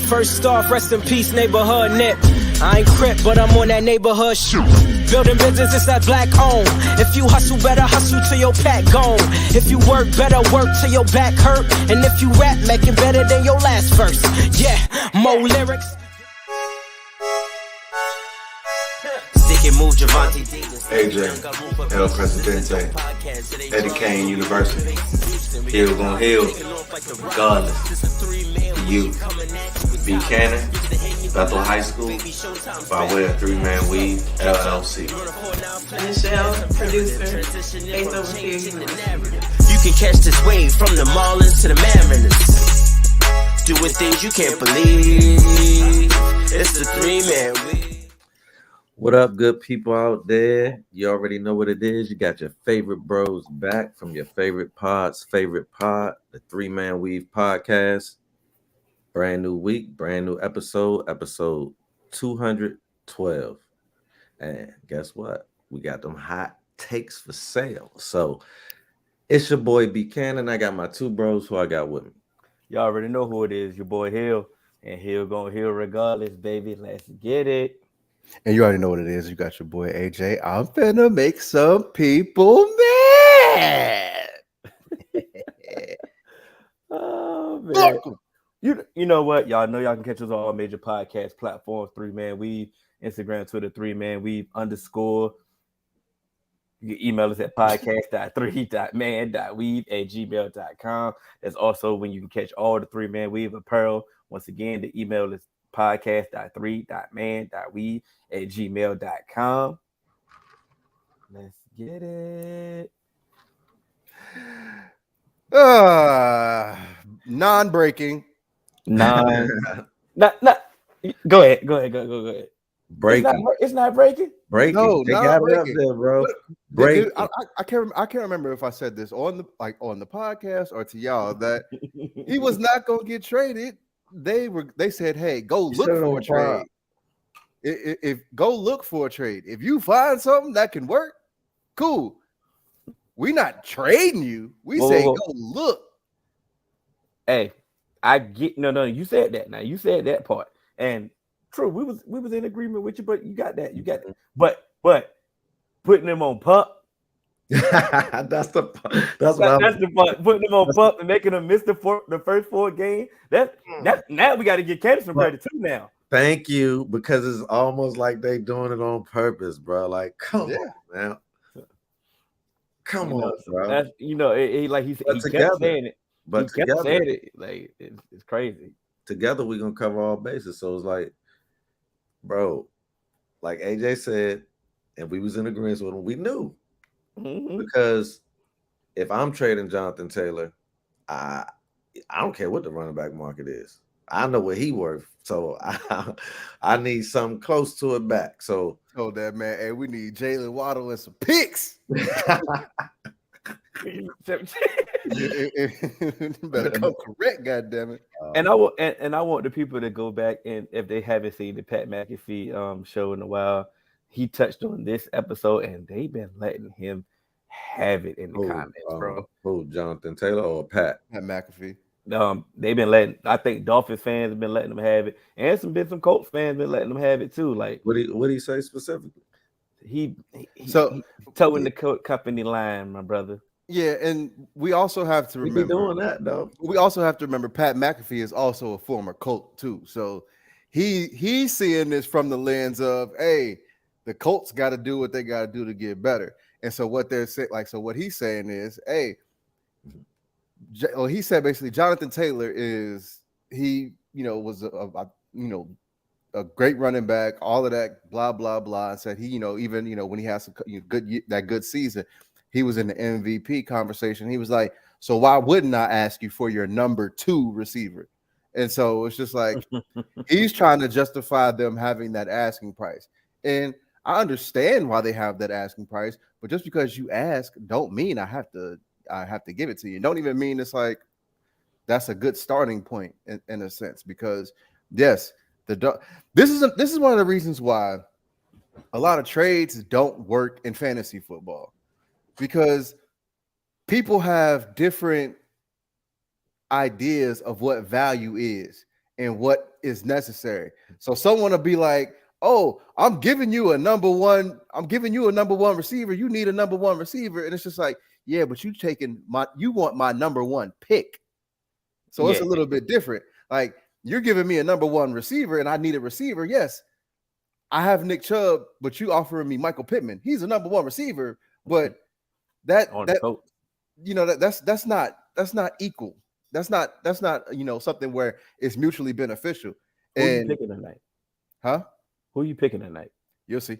First off, rest in peace, neighborhood nip. I ain't crip, but I'm on that neighborhood shoot. Building business, it's that black owned. If you hustle, better hustle till your pack gone. If you work, better work till your back hurt. And if you rap, make it better than your last verse. Yeah, more lyrics. Stick and move, Javante. AJ, El Presidente, Eddie Kane University. Hill gon' heal, regardless. You, Buchanan, Bethel High School, by way of 3-Man Weave, LLC. Michelle, producer, based over here. You can catch this wave from the Marlins to the Mariners. Doing things you can't believe. It's the 3-Man Weave. What up, good people out there? You already know what it is. You got your favorite bros back from your favorite pod's favorite pod, the 3-Man Weave podcast. Brand new week, brand new episode 212. And guess what? We got them hot takes for sale. So it's your boy Buchanan. I got my two bros who I got with me. You already know who it is, your boy Hill. And Hill gonna heal regardless, baby. Let's get it. And you already know what it is. You got your boy AJ. I'm finna make some people mad. Oh man. You know what? Y'all know y'all can catch us on all major podcast platforms, 3-Man Weave, Instagram, Twitter, 3-Man Weave _. You can email us at podcast.3.man.weave@gmail.com. That's also when you can catch all the 3-Man Weave apparel. Once again, the email is podcast.3.man.weave@gmail.com. Let's get it. Non-breaking. Not. Go ahead. Breaking. It's not breaking. Breaking. No, they not got breaking. it up there, bro. Dude, Breaking. I can't remember if I said this on the podcast or to y'all that he was not gonna get traded. They said, hey, go look for a trade. If go look for a trade. If you find something that can work, cool. We not trading you. We say go look. Hey, I get no. You said that. Now you said that part, and true. We was in agreement with you, but you got that. But putting them on pup. That's the part. Putting them on pup and making them miss the first 4 games. That now we got to get Candace some credit too now. Thank you, because it's almost like they doing it on purpose, bro. Like, come on, man. Come on, bro. That's, he kept saying it. But he kept saying it. Like it's crazy. Together we're gonna cover all bases. So it's like, bro, like AJ said, and we was in agreement with him. We knew because if I'm trading Jonathan Taylor, I don't care what the running back market is. I know what he worth, so I need something close to it back. So that man, hey, we need Jalen Waddle and some picks. Better come correct, goddammit. And I want the people to go back, and if they haven't seen the Pat McAfee show in a while, he touched on this episode, and they've been letting him have it in the comments, bro. Who, Jonathan Taylor or Pat McAfee? They've been letting. I think Dolphins fans have been letting them have it, and some Colts fans been letting them have it too. Like, what did he say specifically? He towing the company line, my brother. Yeah, and we also have to remember doing that though. We also have to remember Pat McAfee is also a former Colt too, so he's seeing this from the lens of, hey, the Colts got to do what they got to do to get better. And so what they're saying, what he's saying is, hey. Well, he said basically Jonathan Taylor was a great running back, all of that, blah blah blah. And said he, even when he has that good season, he was in the MVP conversation. He was like, so why wouldn't I ask you for your number 2 receiver? And so it's just like he's trying to justify them having that asking price. And I understand why they have that asking price, but just because you ask, don't mean I have to give it to you. Don't even mean it's like that's a good starting point in a sense, because yes, this is one of the reasons why a lot of trades don't work in fantasy football, because people have different ideas of what value is. and what is necessary. So someone will be like, "Oh, I'm giving you a number one receiver. You need a number one receiver," and it's just like, yeah, but you want my number one pick. So it's a little bit different. Like, you're giving me a number one receiver, and I need a receiver. Yes, I have Nick Chubb, but you offering me Michael Pittman. He's a number one receiver, but that's not equal. That's not something where it's mutually beneficial. Who are you picking tonight? Huh? Who are you picking tonight? You'll see.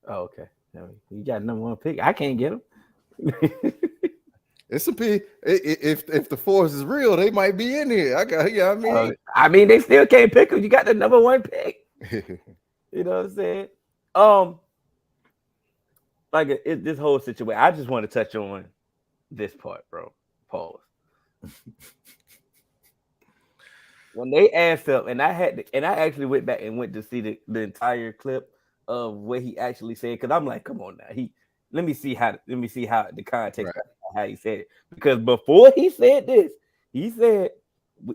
Oh, okay. You got number one pick. I can't get him. It's a P. If the force is real, they might be in here. I mean, they still can't pick him. You got the number one pick. You know what I'm saying? This whole situation. I just want to touch on this part, bro. Pause. When they asked him, and I actually went back and went to see the entire clip of what he actually said, because I'm like, come on now. Let me see how the context how he said it. Because before he said this, he said,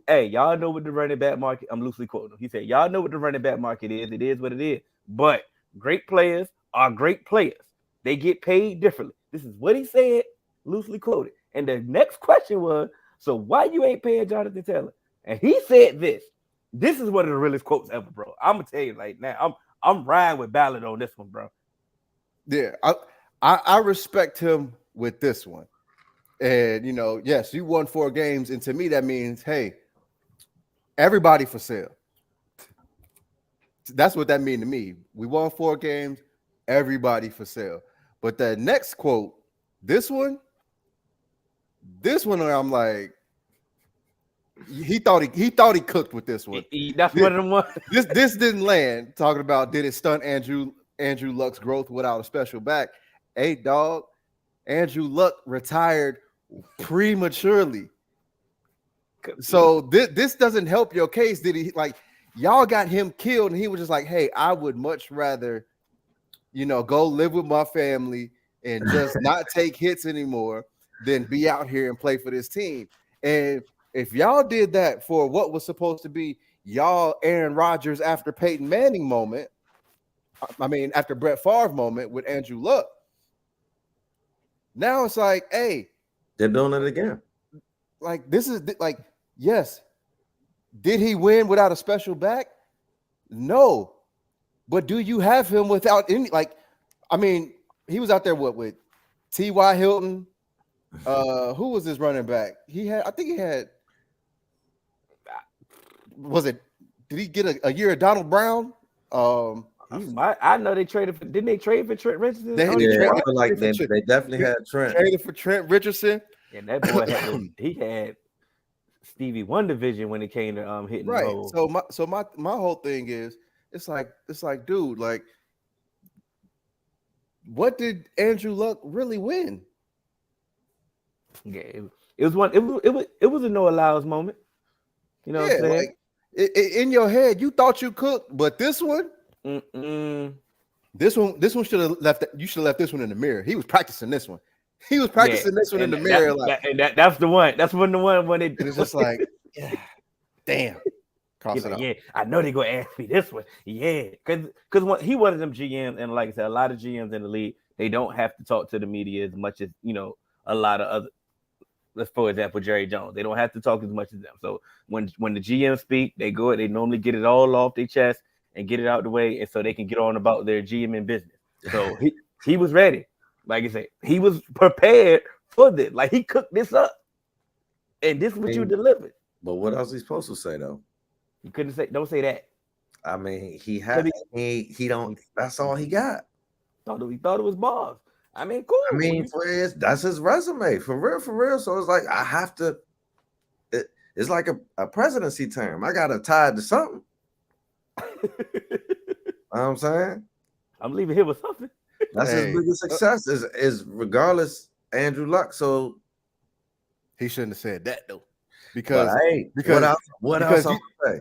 "Hey, y'all know what the running back market." I'm loosely quoting him. He said, "Y'all know what the running back market is. It is what it is. But great players are great players. They get paid differently." This is what he said, loosely quoted. And the next question was, "So why you ain't paying Jonathan Taylor?" And he said this. This is one of the realest quotes ever, bro. I'm gonna tell you like now. I'm riding with Ballard on this one, bro. Yeah, I respect him with this one. And yes, you won 4 games, and to me that means, hey, everybody for sale. That's what that means to me. We won 4 games, everybody for sale. But the next quote, this one, I'm like, he thought he cooked with this one. That's one of them ones. This didn't land. Talking about, did it stunt Andrew Luck's growth without a special back? Hey, dog, Andrew Luck retired prematurely. So this doesn't help your case. Did he, like, y'all got him killed and he was just like, hey, I would much rather, go live with my family and just not take hits anymore than be out here and play for this team. And if y'all did that for what was supposed to be y'all Aaron Rodgers after Peyton Manning moment, after Brett Favre moment with Andrew Luck, now it's like, hey, they're doing it again. Like, this is like, yes. Did he win without a special back? No. But do you have him without any, he was out there with T.Y. Hilton. Who was his running back? Did he get a year of Donald Brown? I know they traded for. Didn't they trade for Trent Richardson? I feel like they definitely had Trent. Traded for Trent Richardson. And that boy had Stevie Wonder vision when it came to hitting right. the hole. So my whole thing is, it's like, dude, like, what did Andrew Luck really win? Yeah, it was a no allows moment. You know what I'm saying? Like, in your head, you thought you cooked, but this one. This one should have left. You should have left this one in the mirror. He was practicing this one. This one in the mirror. That's the one. That's the one when it. It's just like, yeah, damn. Yeah, I know they're gonna ask me this one. Yeah, because he one of them GMs, and like I said, a lot of GMs in the league, they don't have to talk to the media as much as a lot of other. Let's, for example, Jerry Jones. They don't have to talk as much as them. So when the GM speak, they normally get it all off their chest and get it out the way, and so they can get on about their GM business. So he was ready. Like I said, he was prepared for this. Like, he cooked this up, and this is what you delivered. But what else is he supposed to say though? You couldn't say. Don't say that. I mean, he don't. That's all he got. He thought it was bars. I mean, cool. I mean, that's his resume for real. So it's like, I have to. It's like a presidency term. I got to tie it to something. You know what I'm saying? I'm leaving here with something. That's his biggest success is regardless Andrew Luck. So he shouldn't have said that though, because what else I'm gonna say?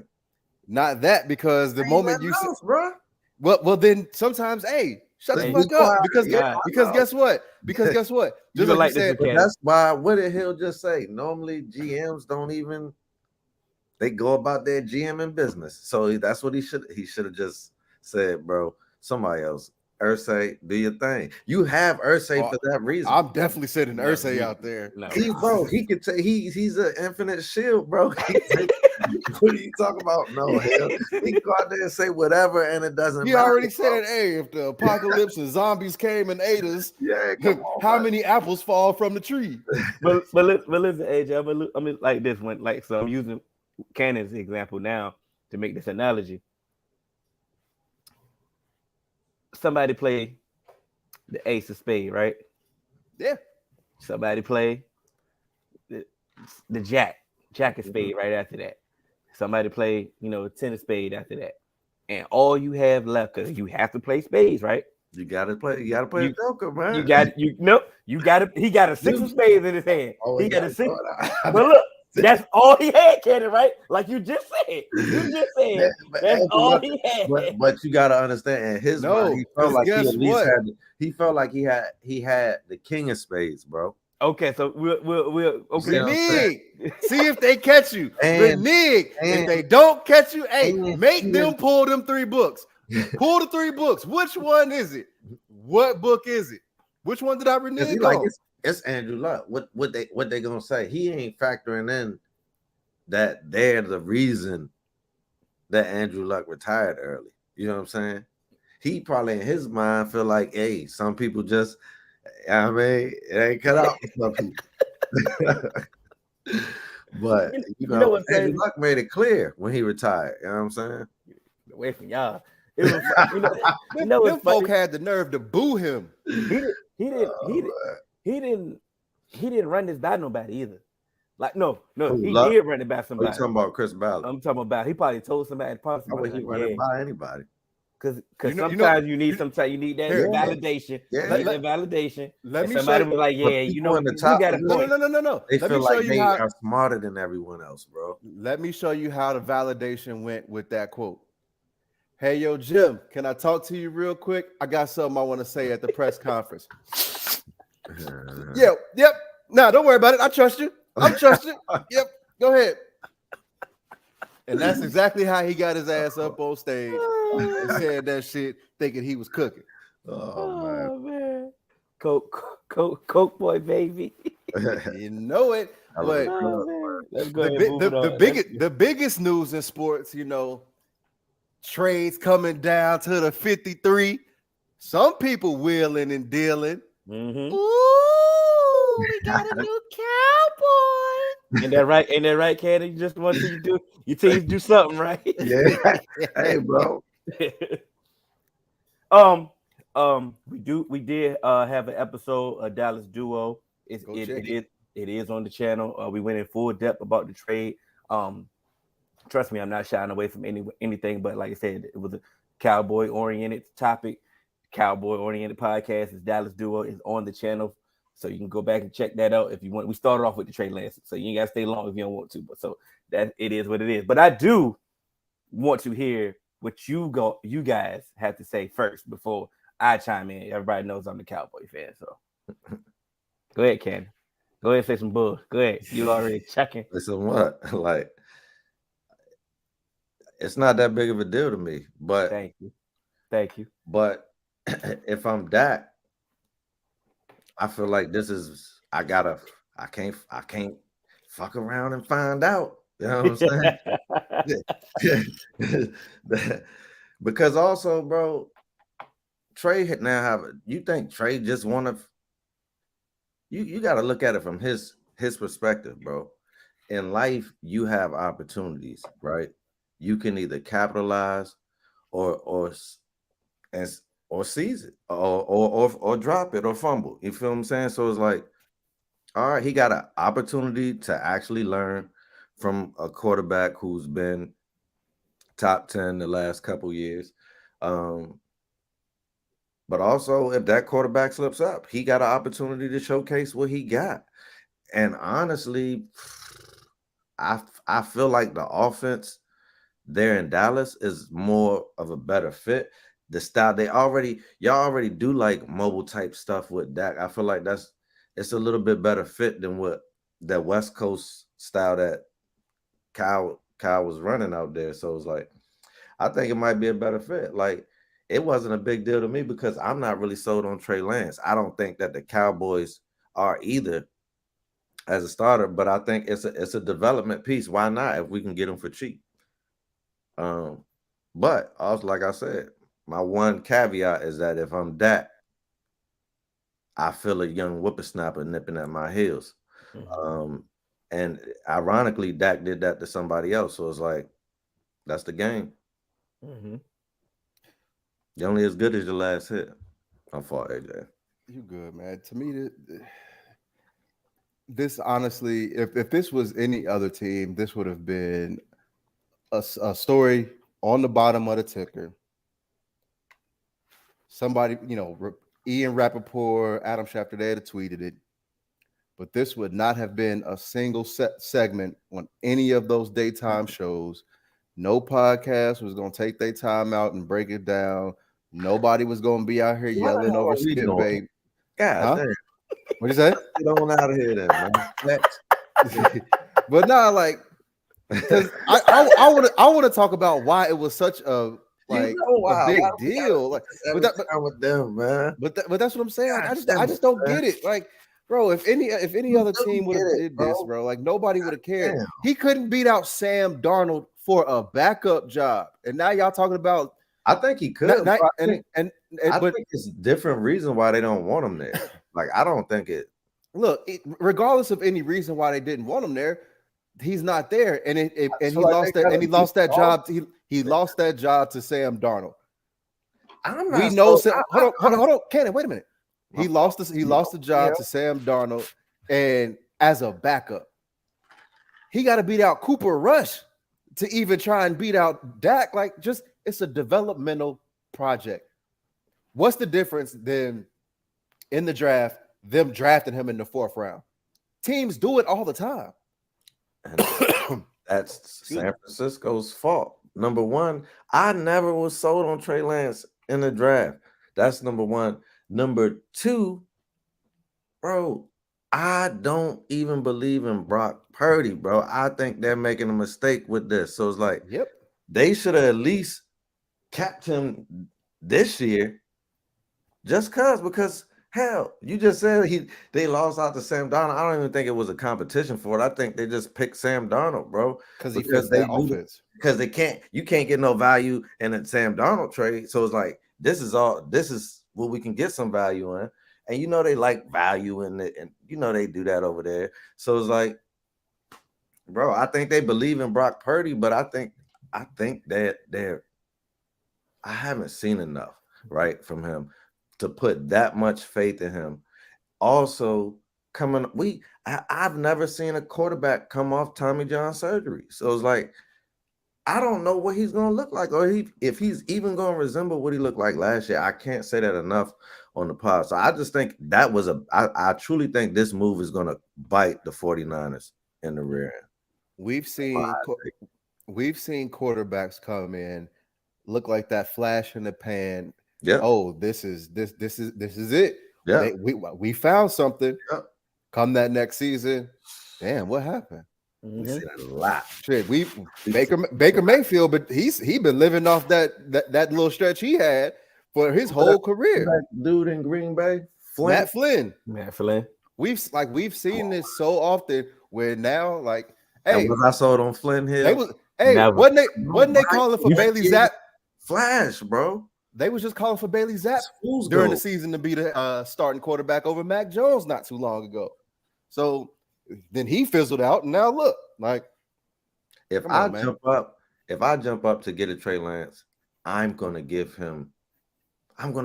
Not that, because the moment you say, bro. Well, then sometimes, shut the fuck up, because guess what? Just like you said, that's why. What did Hill just say? Normally GMs don't even They go about their GM in business. So that's what he should have just said, bro. Somebody else. Ursay, do your thing. You have Ursay for that reason. I'm definitely sitting No, Ursay out there. No. He could take he's an infinite shield, bro. What are you talking about? No, hell. He can go out there and say whatever, and it doesn't He matter. already said, hey, if the apocalypse and zombies came and ate us, Yeah, come on, how man. many apples fall from the tree? but listen, AJ, I mean like this one, like so I'm using Cannon's example now to make this analogy. Somebody play the ace of spade, right? Yeah. Somebody play the jack of spade right after that. Somebody play, ten of spade after that. And all you have left, because you have to play spades, right? You gotta play the Joker, man. He got a six of spades in his hand. Oh, he got a six. But But look, that's all he had, Cannon, right? Like you just said. That's all he had. But you gotta understand, in his mind, he felt like he at least he felt like he had the king of spades, bro. Okay, so we'll okay. Renege. See if they catch you. And Renege. If they don't catch you, hey, make them pull them 3 books. Pull the 3 books. Which one is it? What book is it? Which one did I renege on? It's Andrew Luck. What they gonna say? He ain't factoring in that they're the reason that Andrew Luck retired early. You know what I'm saying? He probably in his mind feel like, hey, some people just, I mean, it ain't cut out for some people. But Andrew Luck made it clear when he retired. You know what I'm saying? Away from y'all. It was, them folk had the nerve to boo him. He didn't run this by nobody either. Like no, he Luck? did run it by somebody. You talking about Chris Ballard? I'm talking about he probably told somebody. How would he run it by anybody? Because sometimes you need that validation. Yeah. That validation. Let me somebody show was like, yeah, you got a point. No. They Let feel me show like you they how are smarter than everyone else, bro. Let me show you how the validation went with that quote. Hey, yo, Jim, can I talk to you real quick? I got something I want to say at the press conference. Yep. No, don't worry about it. I trust you. Yep, go ahead. And that's exactly how he got his ass up on stage and said that shit, thinking he was cooking. Oh man. Coke boy, baby. You know it. But the biggest news in sports, trades coming down to the 53. Some people wheeling and dealing. Mm-hmm. Ooh, we got a new cowboy. Ain't that right, Candy? You just want to do your teams do something, right? Yeah. Hey, bro. We did have an episode of Dallas Duo. It is on the channel. We went in full depth about the trade. Trust me, I'm not shying away from anything, but like I said, it was a cowboy-oriented topic, cowboy-oriented podcast. It's Dallas Duo is on the channel, so you can go back and check that out if you want. We started off with the Trey Lance, so you ain't got to stay long if you don't want to, but so that it is what it is. But I do want to hear what you guys have to say first before I chime in. Everybody knows I'm the Cowboy fan, so go ahead, Ken. Go ahead and say some bull. Go ahead. You already checking. Listen, what? Like, it's not that big of a deal to me, but Thank you. But if I'm Dak, I feel like I can't fuck around and find out. You know what I'm saying? Because also, bro, Trey now you think Trey just want to? You got to look at it from his perspective, bro. In life, you have opportunities, right? You can either capitalize or seize it or drop it or fumble. You feel what I'm saying? So it's like, all right, he got an opportunity to actually learn from a quarterback who's been top 10 the last couple years. But also, if that quarterback slips up, he got an opportunity to showcase what he got. And honestly, I feel like the offense there in Dallas is more of a better fit. The style y'all already do like mobile type stuff with Dak. I feel like it's a little bit better fit than what that West Coast style that Kyle Kyle was running out there. So it's like, I think it might be a better fit. Like, it wasn't a big deal to me because I'm not really sold on Trey Lance. I don't think that the Cowboys are either as a starter, but I think it's a development piece. Why not if we can get him for cheap? But also, like I said, my one caveat is that if I'm Dak, I feel a young whippersnapper nipping at my heels. And ironically, Dak did that to somebody else. So it's like, that's the game. You're only as good as your last hit. I'm for AJ. You good, man. To me, this honestly, if this was any other team, this would have been a story on the bottom of the ticker. Somebody, Ian Rappaport, Adam Schefter, they had tweeted it. But this would not have been a single segment on any of those daytime shows. No podcast was going to take their time out and break it down. Nobody was going to be out here yelling over Skip Babe. God damn. What'd you say? Get on out of here then, man. But nah, like, because I want to talk about why it was such a big deal. Like, with them, man. But that's what I'm saying. Like, I just don't get it. Like, bro, if any other team would have did this, bro, like nobody would have cared. Damn. He couldn't beat out Sam Darnold for a backup job, and now y'all talking about. I think he could. I think it's different reasons why they don't want him there. Like, I don't think it. Look, regardless of any reason why they didn't want him there, he's not there, and he lost that job. He lost that job to Sam Darnold. I'm not. We know. Hold on, Cannon. Wait a minute. He lost the job to Sam Darnold, and as a backup, he got to beat out Cooper Rush to even try and beat out Dak. Like, just it's a developmental project. What's the difference then in the draft? Them drafting him in the 4th round. Teams do it all the time. And that's San Francisco's fault. Number one, I never was sold on Trey Lance in the draft. That's number one. Number two, bro, I don't even believe in Brock Purdy, bro. I think they're making a mistake with this. So it's like, they should have at least capped him this year just because hell, you just said they lost out to Sam Darnold. I don't even think it was a competition for it. I think they just picked Sam Darnold, bro. Because they offense. Because you can't get no value in a Sam Darnold trade. So it's like, this is what we can get some value in. And they like value in it, and they do that over there. So it's like, bro, I think they believe in Brock Purdy, but I think that I haven't seen enough, right, from him to put that much faith in him. Also, I've never seen a quarterback come off Tommy John surgery. So it's like, I don't know what he's going to look like, or if he's even going to resemble what he looked like last year. I can't say that enough on the pod. So I just think that was I truly think this move is going to bite the 49ers in the rear end. We've seen quarterbacks come in, look like that flash in the pan. Yeah. Oh, this is it. Yeah. We found something. Yeah. Come that next season. Damn, what happened? We see that a lot. Shit, Baker Mayfield, but he been living off that little stretch he had for his whole career. That dude in Green Bay, Matt Flynn. We've seen this so often where now, like, hey, was I sold on Flynn here? Wasn't they calling for Bailey Zapp? Flash, bro. They was just calling for Bailey Zapp during the season to be the starting quarterback over Mac Jones not too long ago. So then he fizzled out, and now look, like, if I jump up to get a Trey Lance, I'm gonna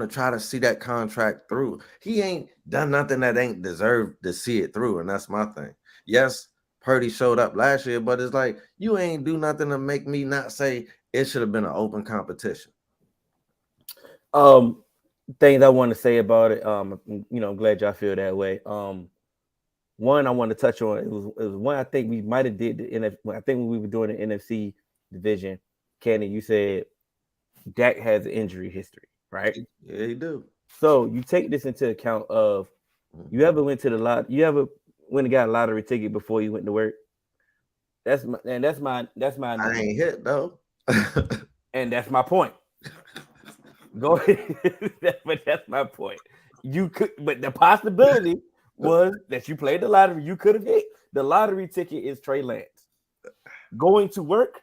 try to see that contract through. He ain't done nothing that ain't deserved to see it through, and that's my thing. Yes, Purdy showed up last year, but it's like, you ain't do nothing to make me not say it should have been an open competition. Things I want to say about it. I'm glad y'all feel that way. One I want to touch on, it was one I think we might have did I think when we were doing the NFC division, Kenny, you said Dak has an injury history, right? Yeah, he do. So you take this into account of you ever went and got a lottery ticket before you went to work? That's my. I ain't hit though. And that's my point. Go ahead. But that's my point. You could, but the possibility was that you played the lottery. You could have hit. The lottery ticket is Trey Lance. Going to work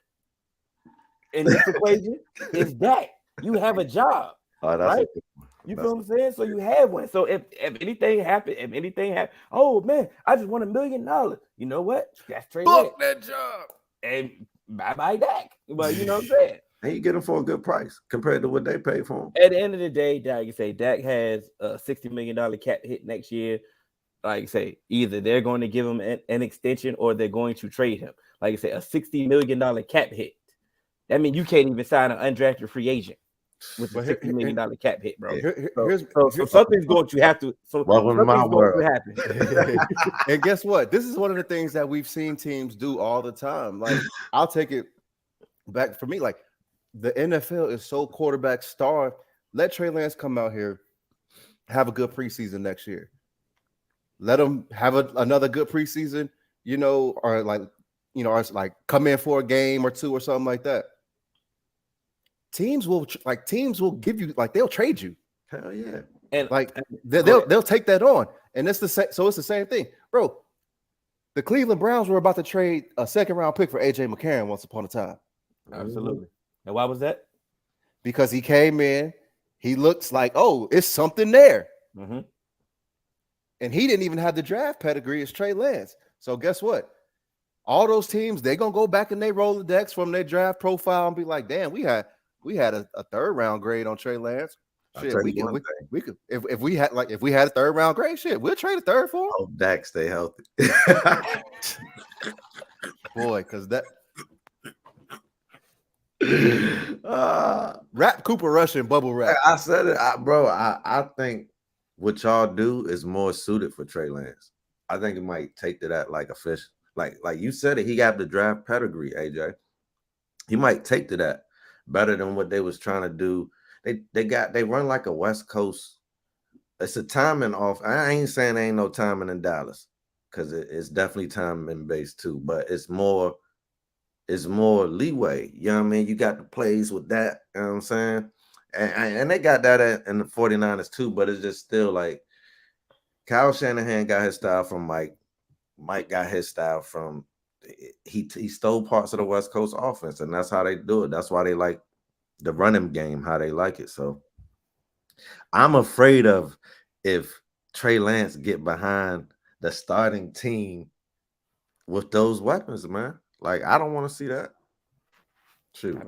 in this equation is that you have a job, right? You feel what I'm saying? So you have one. So if anything happened, oh man, I just won $1 million. You know what? That's Trey Lance. Fuck that job. And bye Dak. But you know what I'm saying? And you get him for a good price compared to what they paid for him. At the end of the day, like you say, Dak has a $60 million cap hit next year. Like you say, either they're going to give him an extension or they're going to trade him. Like you say, a $60 million cap hit. That means you can't even sign an undrafted free agent with a $60 million cap hit, bro. So something's going to have to. So welcome to my world. Happen. And guess what? This is one of the things that we've seen teams do all the time. Like, I'll take it back for me. Like, the NFL is so quarterback starved. Let Trey Lance come out here, have a good preseason next year. Let him have another good preseason, or like come in for a game or two or something like that. Teams will give you, like, they'll trade you. Hell yeah. And like they'll take that on. And it's the same. So it's the same thing, bro. The Cleveland Browns were about to trade a second round pick for AJ McCarron once upon a time. Absolutely. And why was that? Because he came in, he looks like, oh, it's something there. Mm-hmm. And he didn't even have the draft pedigree as Trey Lance. So guess what? All those teams, they're gonna go back and they roll the decks from their draft profile and be like, damn, we had a third round grade on Trey Lance. Shit, we could if we had a third round grade, shit, we'll trade a third for him. Oh, Dak stay healthy. Boy, because that Rap Cooper Rush and bubble wrap. I said it, bro. I think what y'all do is more suited for Trey Lance. I think it might take to that like a fish. Like you said it, he got the draft pedigree, AJ. He might take to that better than what they was trying to do. They run like a West Coast. It's a timing off. I ain't saying there ain't no timing in Dallas, because it's definitely timing based too, but it's more leeway. You know what I mean? You got the plays with that, you know what I'm saying? And they got that in the 49ers too, but it's just still like Kyle Shanahan got his style from Mike. Mike got his style from he stole parts of the West Coast offense, and that's how they do it. That's why they like the running game, how they like it. So I'm afraid of if Trey Lance get behind the starting team with those weapons, man. Like, I don't want to see that. Shoot,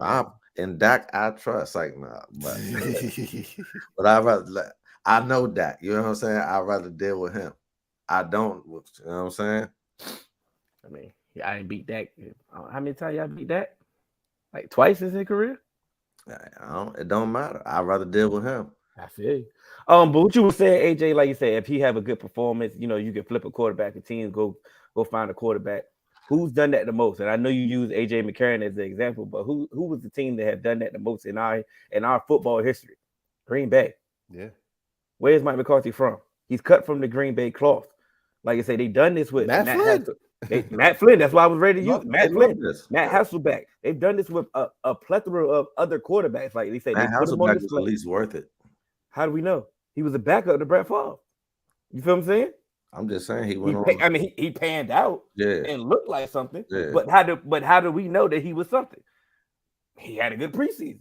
and Dak I trust. Like, nah, but I know Dak. You know what I'm saying? I'd rather deal with him. I don't. You know what I'm saying? I mean, I didn't beat Dak. How many times y'all beat Dak? Like twice in his career? It don't matter. I'd rather deal with him. I feel you. But what you were saying, AJ, like you said, if he have a good performance, you can flip a quarterback. The team go find a quarterback. Who's done that the most? And I know you use AJ McCarron as the example, but who was the team that have done that the most in our football history? Green Bay. Yeah. Where's Mike McCarthy from? He's cut from the Green Bay cloth. Like I say, they done this with Matt Flynn. Matt Flynn. That's why I was ready to use Matt Flynn. Matt Yeah. Hasselbeck. They've done this with a plethora of other quarterbacks. Like they say, Matt Hasselbeck is at least worth it. How do we know? He was a backup to Brett Favre. You feel what I'm saying? I'm just saying he panned out Yeah. and looked like something. Yeah. But how do we know that he was something? He had a good preseason.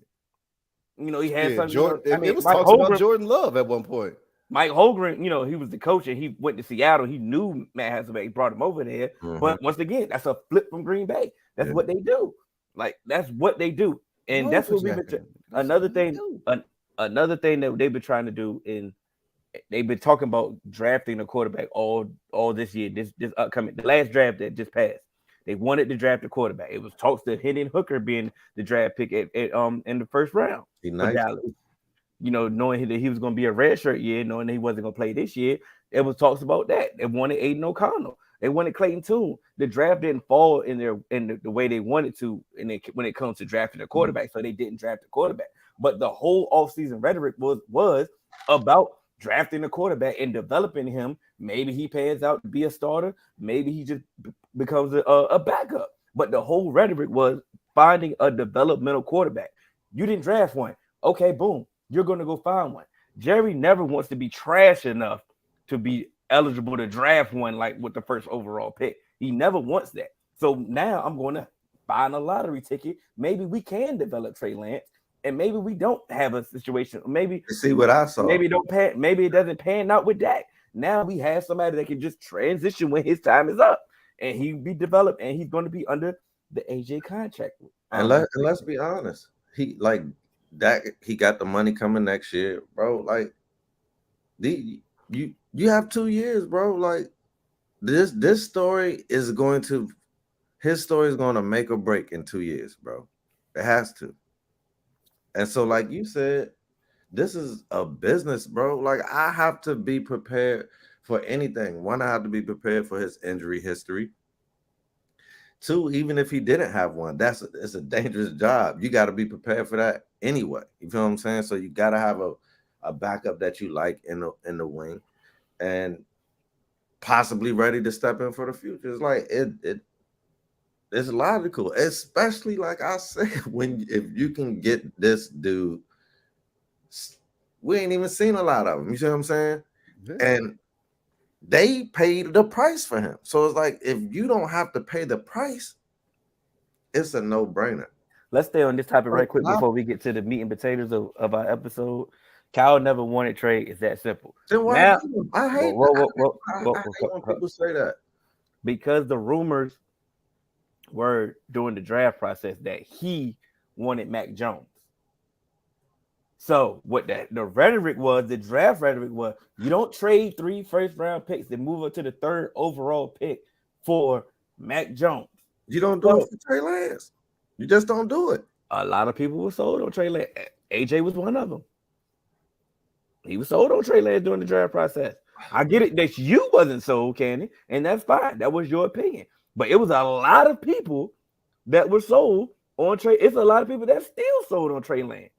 He had something. Jordan, it was talks about Jordan Love at one point. Mike Holmgren, he was the coach and he went to Seattle. He knew Matt Hasselbeck brought him over there. Mhm. But once again, that's a flip from Green Bay. That's what they do. Like, that's what they do. And that's what we've been another thing that they've been trying to do, and they've been talking about drafting a quarterback all this year, this upcoming, the last draft that just passed. They wanted to draft a quarterback. It was talks to Hendon Hooker being the draft pick in the first round. He nice. Knowing that he was going to be a redshirt year, knowing that he wasn't going to play this year, it was talks about that. They wanted Aiden O'Connell. They wanted Clayton Tune. The draft didn't fall in the way they wanted to, when it comes to drafting a quarterback, so they didn't draft a quarterback. But the whole offseason rhetoric was about drafting a quarterback and developing him. Maybe he pans out to be a starter. Maybe he just becomes a backup. But the whole rhetoric was finding a developmental quarterback. You didn't draft one. Okay, boom. You're going to go find one. Jerry never wants to be trash enough to be eligible to draft one like with the first overall pick. He never wants that. So now I'm going to find a lottery ticket. Maybe we can develop Trey Lance, and maybe we don't have a situation. Maybe see what I saw. Maybe it doesn't pan out with Dak. Now we have somebody that can just transition when his time is up, and he be developed, and he's going to be under the AJ contract. And let's be honest, he like that. He got the money coming next year, bro. Like you have 2 years, bro. Like this story is going to. His story is going to make or break in 2 years, bro. It has to. And so, like you said, this is a business, bro. Like, I have to be prepared for anything. One, I have to be prepared for his injury history. Two, even if he didn't have one, it's a dangerous job. You got to be prepared for that anyway. You feel what I'm saying? So you got to have a backup that you like in the wing, and possibly ready to step in for the future. It's like it's logical, especially like I said, if you can get this dude, we ain't even seen a lot of them. You see what I'm saying? Yeah. And they paid the price for him. So it's like, if you don't have to pay the price, it's a no-brainer. Let's stay on this topic right quick before we get to the meat and potatoes of our episode. Kyle never wanted Trey. It's that simple. Then why now, I hate when people say that. Because the rumors were during the draft process that he wanted Mac Jones. So what the rhetoric was, the draft rhetoric was, you don't trade 3 first-round picks and move up to the 3rd overall pick for Mac Jones. You don't do it for Trey Lance. You just don't do it. A lot of people were sold on Trey Lance. AJ was one of them. He was sold on Trey Lance during the draft process. I get it that you wasn't sold, Candy, and that's fine. That was your opinion. But it was a lot of people that were sold on Trey. It's a lot of people that still sold on Trey Lance.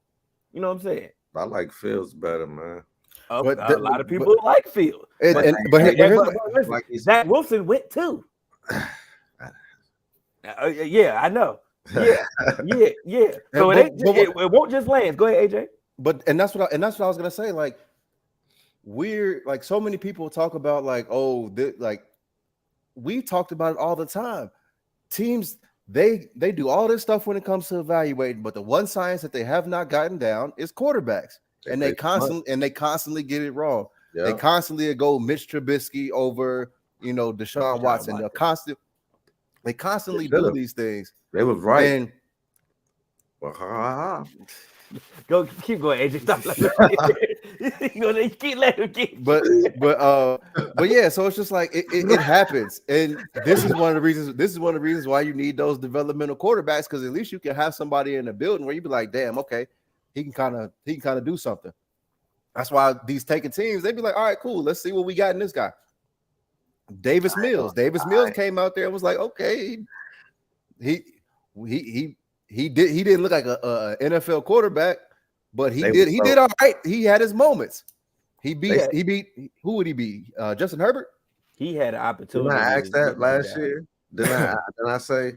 You know what I'm saying? I like Fields better, man. But a lot of people like Fields. But Zach Wilson went too. Yeah, I know. Yeah. So it won't just Lance. Go ahead, AJ. But that's what I was gonna say. Like, we're like, so many people talk about like, we talked about it all the time. Teams, they do all this stuff when it comes to evaluating, but the one science that they have not gotten down is quarterbacks, and they constantly get it wrong. Yeah. They constantly go Mitch Trubisky over, Deshaun Watson. They constantly do these things. They was right. And, Go keep going, AJ. Stop like that. You keep letting him keep. But yeah. So it's just like it happens, and this is one of the reasons. This is one of the reasons why you need those developmental quarterbacks, because at least you can have somebody in the building where you be like, damn, okay, he can kind of do something. That's why these taking teams, they be like, all right, cool, let's see what we got in this guy. Davis Mills came out there and was like, okay, he didn't look like a NFL quarterback, but he did all right. He had his moments. He beat who would he be? Justin Herbert? He had an opportunity. Didn't I ask that last year? Didn't I say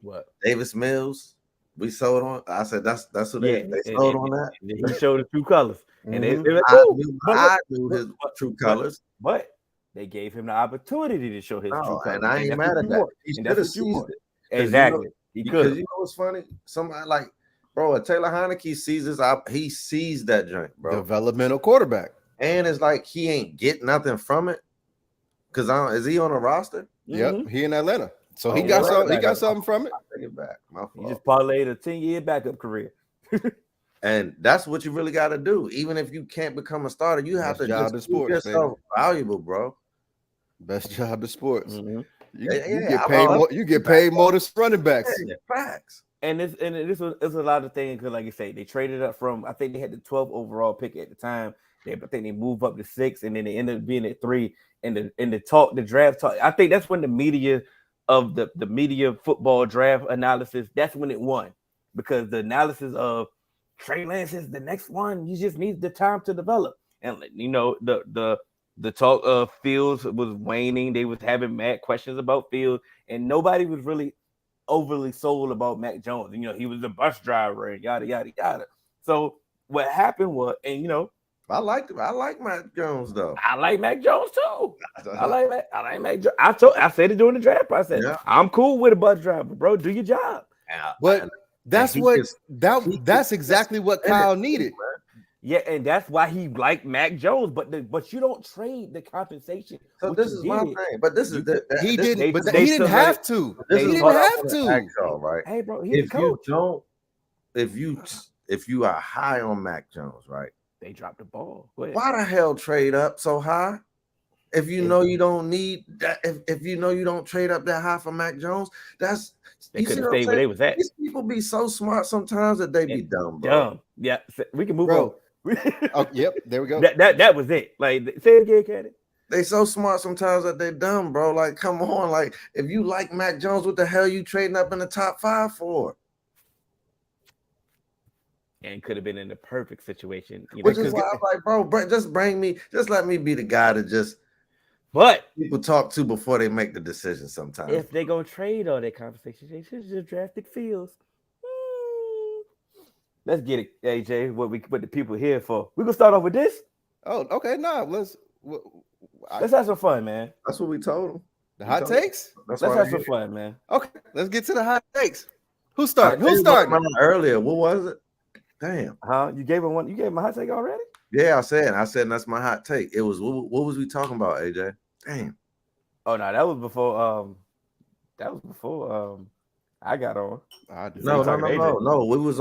what? Davis Mills? We sold on. I said that's who they sold on that. He showed the true colors, and I knew his true colors, but they gave him the opportunity to show his true colors. And I ain't mad at that. He should have seized it. Exactly. Because you know what's funny? Somebody like, bro, Taylor Heineke he sees that joint, bro. Developmental quarterback. And it's like he ain't get nothing from it. Because is he on a roster? Yep, he in Atlanta. So he got something from it. I'll take it back. My fault. He just parlayed a 10-year backup career. And that's what you really got to do. Even if you can't become a starter, you have to just keep yourself valuable, bro. Best job in sports. Mm-hmm. You get paid more than running backs. Yeah, facts. And this was a lot of things because, like you say, they traded up from, I think they had the 12th overall pick at the time. I think they moved up to 6, and then they ended up being at 3. And the draft talk. I think that's when the media football draft analysis. That's when it won, because the analysis of Trey Lance is the next one. You just need the time to develop, and the talk of Fields was waning. They was having mad questions about Fields, and nobody was really overly sold about Mac Jones. You know, he was a bus driver and yada yada yada. So what happened was, and you know, I like Mac Jones though. I like Mac Jones too. I like Mac Jones. I said it during the draft process. Yeah. I'm cool with a bus driver, bro. Do your job. But that's that's exactly what Kyle needed. Yeah, and that's why he liked Mac Jones. But you don't trade the compensation. So this is my thing. But this is he this didn't. is- But he didn't have to. This He is didn't what I have wanna to. ask y'all, right? Hey, bro, he's the coach. If you are high on Mac Jones, right? They dropped the ball. Go ahead. Why the hell trade up so high? If you know you don't need that, if you know you don't trade up that high for Mac Jones, that's They could have stayed where they was at. These people be so smart sometimes that they be dumb, bro. Dumb. Yeah, we can move on. Oh, yep, there we go. That was it. Like, say it again, Candy. They so smart sometimes that they dumb, bro. Like, come on, like if you like Mac Jones, what the hell you trading up in the top 5 for? And could have been in the perfect situation. You know, Which is why I'm like, bro, just let me be the guy to just people talk to before they make the decision sometimes. If they gonna trade all that conversation, they should just drafted Fields. Let's get it, AJ. What the people here for? We gonna start off with this. Oh, okay. No, let's have some fun, man. That's what we told them. The hot takes. Let's have some fun, man. Okay, let's get to the hot takes. Who's starting? Who's starting? Earlier, what was it? Damn. Huh? You gave him one. You gave him a hot take already? Yeah, I said that's my hot take. It was what was we talking about, AJ? Damn. Oh no, that was before. I got on. No. We was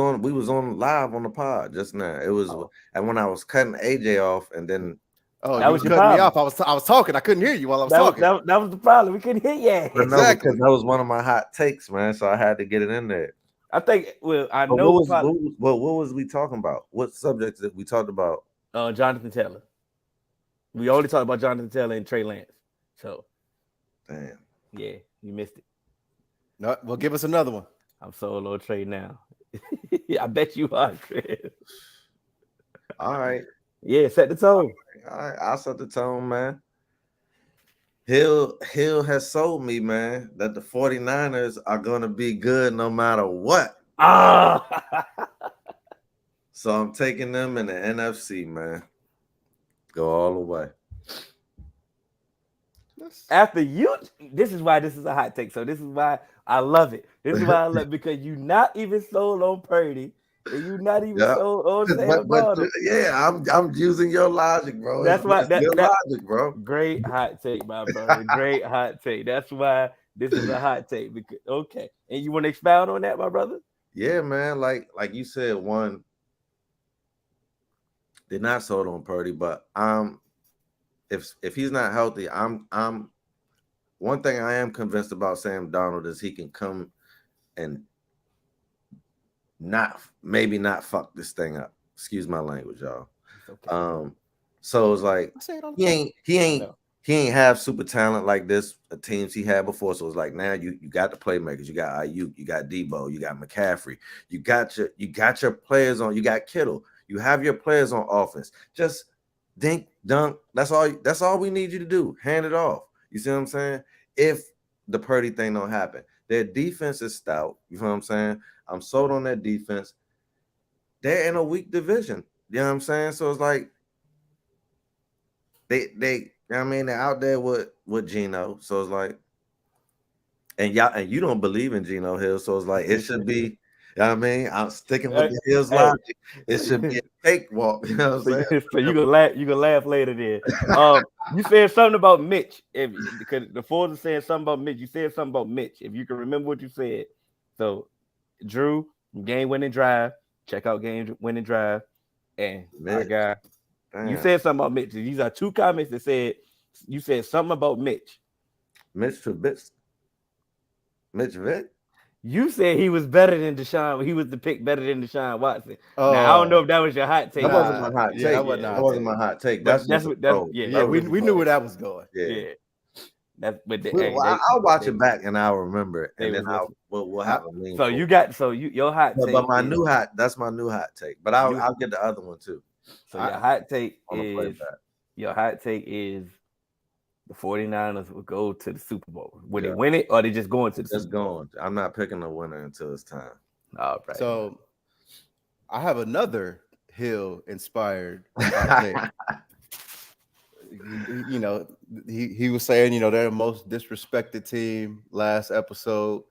on live on the pod just now. It was, and when I was cutting AJ off, and then that was you cutting me off. I was talking. I couldn't hear you while I was talking. That was the problem. We couldn't hear you. Exactly. Because that was one of my hot takes, man. So I had to get it in there. I think. Well, I know. What was we talking about? What subjects that we talked about? Jonathan Taylor. We only talked about Jonathan Taylor and Trey Lance. So, damn. Yeah, you missed it. No, well, give us another one. I'm solo Trey now. I bet you are, Chris. All right. Yeah, set the tone. All right, I'll set the tone, man. Hill has sold me, man, that the 49ers are going to be good no matter what. So I'm taking them in the NFC, man. Go all the way. After you, this is why this is a hot take. So this is why I love it. This is why I love it, because you're not even sold on Purdy. And you're not even sold on Sam Darnold. Yeah, I'm using your logic, bro. That's why your logic, bro. Great hot take, my brother. Great hot take. That's why this is a hot take. Because, okay, and you want to expound on that, my brother? Yeah, man. Like you said, one, they're not sold on Purdy, but if he's not healthy, I'm one thing I am convinced about Sam Darnold is he can come and not fuck this thing up. Excuse my language, y'all. Okay. So it's like he ain't have super talent like this teams he had before. So it's like now you got the playmakers, you got Ayuk, you got Debo, you got McCaffrey, you got your players on, you got Kittle, you have your players on offense. Just dink, dunk. That's all we need you to do. Hand it off. You see what I'm saying? If the Purdy thing don't happen, their defense is stout. You know what I'm saying? I'm sold on that defense. They're in a weak division. You know what I'm saying? So it's like they're out there with Geno. So it's like, and you don't believe in Geno Hill. So it's like it should be. You know what I mean? I'm sticking with the Hills logic. It should be a cakewalk. You know what I'm saying? So you gonna laugh later then. You said something about Mitch. Because the Fords are saying something about Mitch. You said something about Mitch. If you can remember what you said. So Drew, game-winning drive. Check out game-winning drive. And my guy, you said something about Mitch. These are two comments that said you said something about Mitch. Mitch Vick? You said he was better than Deshaun. He was the pick better than Deshaun Watson. Now, I don't know if that was your hot take. That wasn't my hot take. That wasn't my hot take. We knew where that was going. Yeah. I'll watch it back and I'll remember it, and then we'll have a mean. So your hot take. But my new hot, that's my new hot take. But I'll get the other one too. So your hot take is the 49ers will go to the Super Bowl. Would they win it, or they just going to the Just Super Bowl? going. I'm not picking a winner until it's time. All right. So I have another Hill inspired. You know, he was saying, you know, they're the most disrespected team last episode,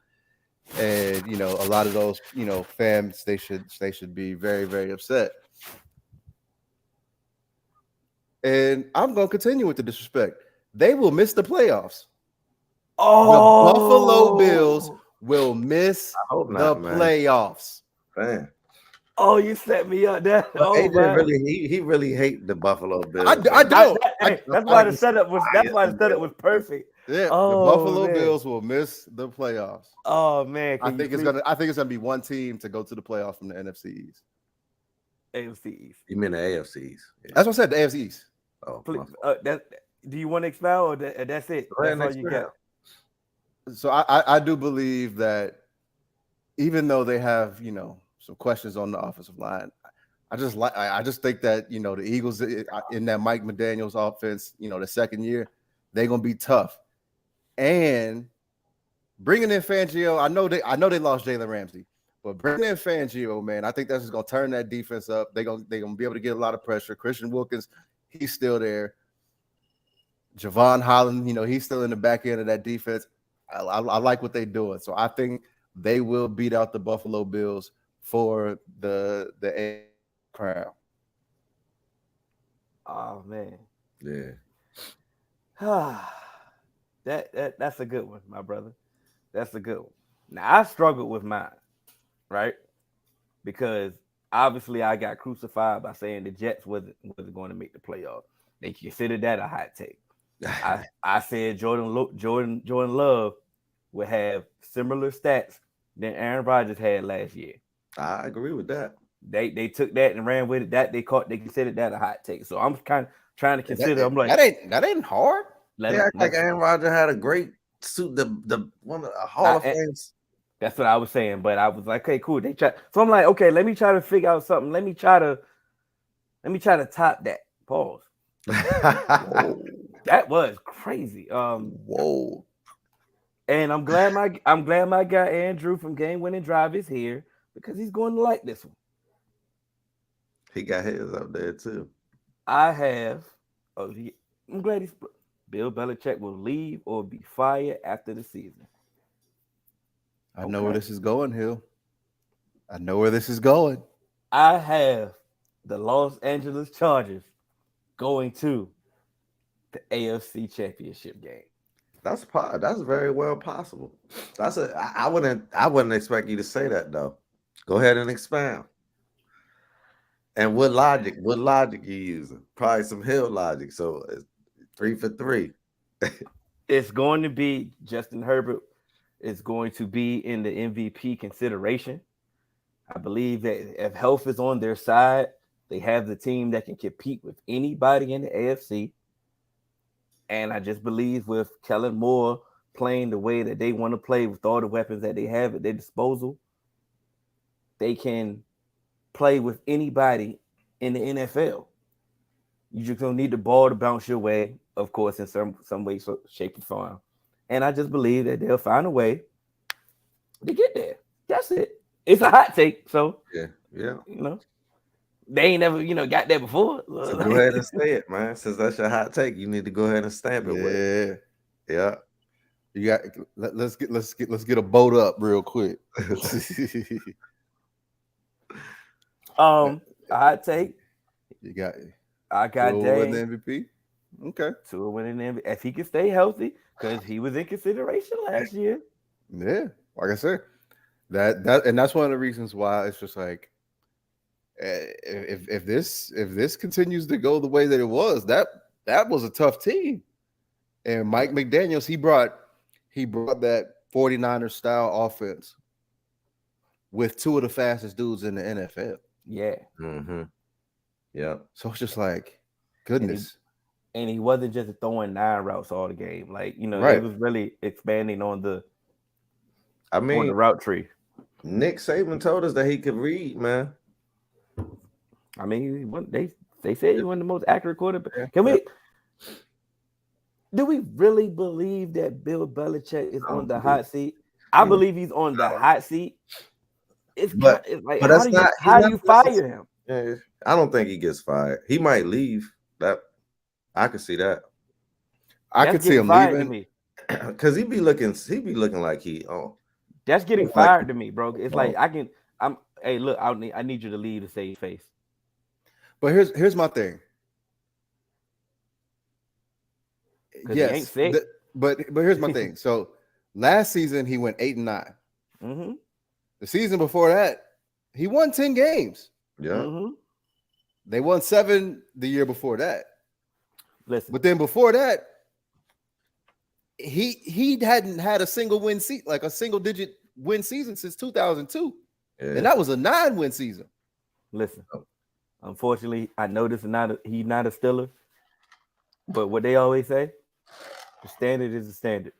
and you know, a lot of those, you know, fans they should be very, very upset. And I'm gonna continue with the disrespect. They will miss the playoffs. Oh, The Buffalo Bills will miss the playoffs. Man. Oh, you set me up there. But Oh, AJ man. he really hate the Buffalo Bills. I don't. That's why the setup was perfect. Yeah, oh, the Buffalo man. Bills will miss the playoffs. Oh man, I think it's gonna be one team to go to the playoffs from the NFC East. AFC East. You mean the AFC East? Yeah. That's what I said. The AFC East. Oh, do you want to expound, or that's it? That's all you got. So I do believe that even though they have, you know, some questions on the offensive line, I just think that, you know, the Eagles in that Mike McDaniel's offense, you know, the second year, they're gonna be tough. And bringing in Fangio, I know they lost Jalen Ramsey, but bringing in Fangio, man, I think that's just gonna turn that defense up. They're gonna be able to get a lot of pressure. Christian Wilkins, he's still there. Javon Holland, you know, he's still in the back end of that defense. I like what they're doing, so I think they will beat out the Buffalo Bills for the crown. Oh man, yeah. That's a good one, my brother. That's a good one. Now I struggled with mine, right? Because obviously I got crucified by saying the Jets wasn't going to make the playoffs. They considered that a hot take. I said Jordan Love would have similar stats than Aaron Rodgers had last year. I agree with that. They took that and ran with it. They considered that a hot take. So I'm kind of trying to consider. I'm like, that ain't hard. They act like Aaron Rodgers had a great suit. The one of the Hall of Fame. That's what I was saying. But I was like, okay, cool. They try. So I'm like, okay, let me try to figure out something. Let me try to top that. Pause. That was crazy. Whoa. And I'm glad my guy Andrew from Game Winning Drive is here because he's going to like this one. He got his up there too. I have. I'm glad he's. Bill Belichick will leave or be fired after the season. I know where this is going, Hill. I know where this is going. I have the Los Angeles Chargers going to the AFC Championship game. That's very well possible. I wouldn't expect you to say that though. Go ahead and expound. And what logic you using? Probably some Hill logic. So it's 3 for 3. It's going to be Justin Herbert is going to be in the MVP consideration. I believe that if health is on their side, they have the team that can compete with anybody in the AFC. And I just believe with Kellen Moore playing the way that they want to play with all the weapons that they have at their disposal, they can play with anybody in the NFL. You just don't need the ball to bounce your way, of course, in some way, shape, or form. And I just believe that they'll find a way to get there. That's it. It's a hot take, so yeah. You know, they ain't never, got there before. So go ahead and say it, man. Since that's your hot take, you need to go ahead and stamp it with it. Yeah. You got. Let's get a boat up real quick. A hot take. I got Day win the MVP. Okay, Tua winning the MVP if he can stay healthy because he was in consideration last year. Yeah, like I said, that and that's one of the reasons why it's just like if this continues to go the way that it was, that was a tough team. And Mike McDaniels, he brought that 49ers style offense with two of the fastest dudes in the NFL. Yeah. Mm-hmm. Yeah. So it's just like, goodness. And he wasn't just throwing 9 routes all the game. Like, right. He was really expanding on the the route tree. Nick Saban told us that he could read, man. I mean, they said he was the most accurate quarterback. Can we? Do we really believe that Bill Belichick is on the believe hot seat? I Yeah. believe he's on the hot seat. It's But like but how that's do not. He's how do not you fire him? Yeah, I don't think he gets fired. He might leave. That I could see that I That's could see getting him fired to leaving. me. because he be looking like he That's getting like fired to me, bro. It's like oh, hey, look, I need you to leave to save face. But here's my thing. Because he ain't Yes, sick. but here's my thing. So last season he went 8-9. Mm-hmm. The season before that, he won 10 games. yeah. Mm-hmm. They won 7 the year before that. Listen, But then before that, he hadn't had a single digit win season since 2002. Yeah. And that was a 9-win season. listen. Unfortunately, I know this is he's not a Steeler, but what they always say, the standard is the standard.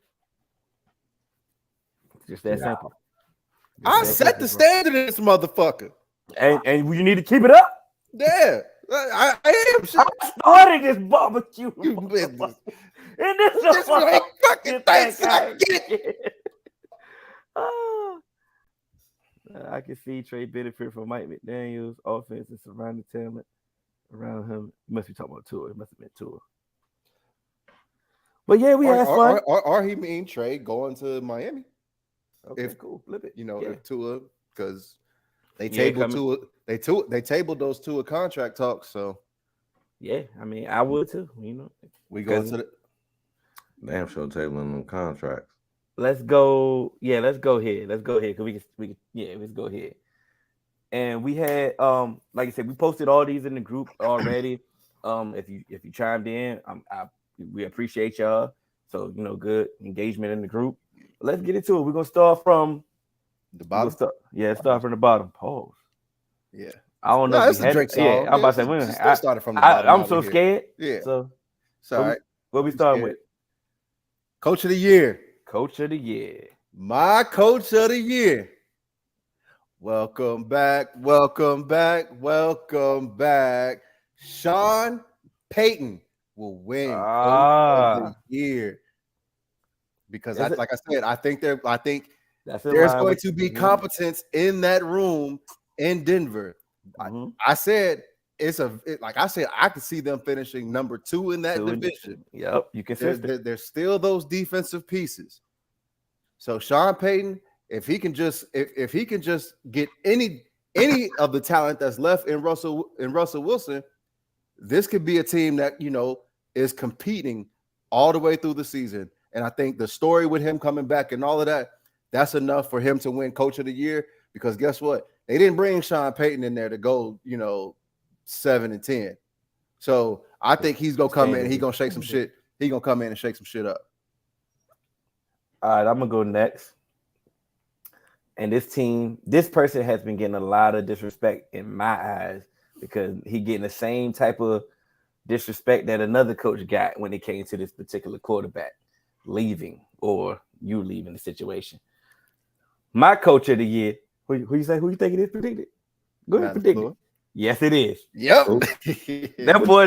It's just that simple. I set the standard in this motherfucker. And you need to keep it up. Yeah, I am. Shit. I started this barbecue. You business. And this is Just like fucking thanks. I get it. I can see Trey benefit from Mike McDaniel's offense and surrounding talent around him. You must be talking about Tua. It must have been Tua. But yeah, we had fun. Or he mean Trey going to Miami. Okay, If cool. Flip it. if Tua, because they Yeah, tabled Tua, they tabled those Tua contract talks. So yeah, I mean, I would too. we go into the Damn sure tabling them contracts. Let's go. Yeah, let's go here. Let's can let's go here. And we had like I said, we posted all these in the group already. If you chimed in, we appreciate y'all. So good engagement in the group. Let's get into it. We're gonna start from the bottom. Start from the bottom. Pause. Yeah. I don't know. It's a Drake song. Yeah, I'm about to say I started from the bottom. I'm so scared. Yeah. So sorry. What we starting with? Coach of the year. Coach of the year. My coach of the year. Welcome back. Welcome back. Welcome back. Sean Payton will win coach of the year. Because like I said, I think there's going to be competence in that room in Denver. I said I could see them finishing number 2 in that division. Yep, you can. There's still those defensive pieces. So Sean Payton, if he can just get any of the talent that's left in Russell Wilson, this could be a team that is competing all the way through the season. And I think the story with him coming back and all of that, that's enough for him to win coach of the year. Because guess what? They didn't bring Sean Payton in there to go, 7-10. So I think he's gonna come in and he's gonna shake some shit. He's gonna come in and shake some shit up. All right, I'm gonna go next. And this person has been getting a lot of disrespect in my eyes because he getting the same type of disrespect that another coach got when it came to this particular quarterback leaving or you leaving the situation. My coach of the year, who you think it is predicted? Go ahead, predict it. Yes, it is. Yep. That boy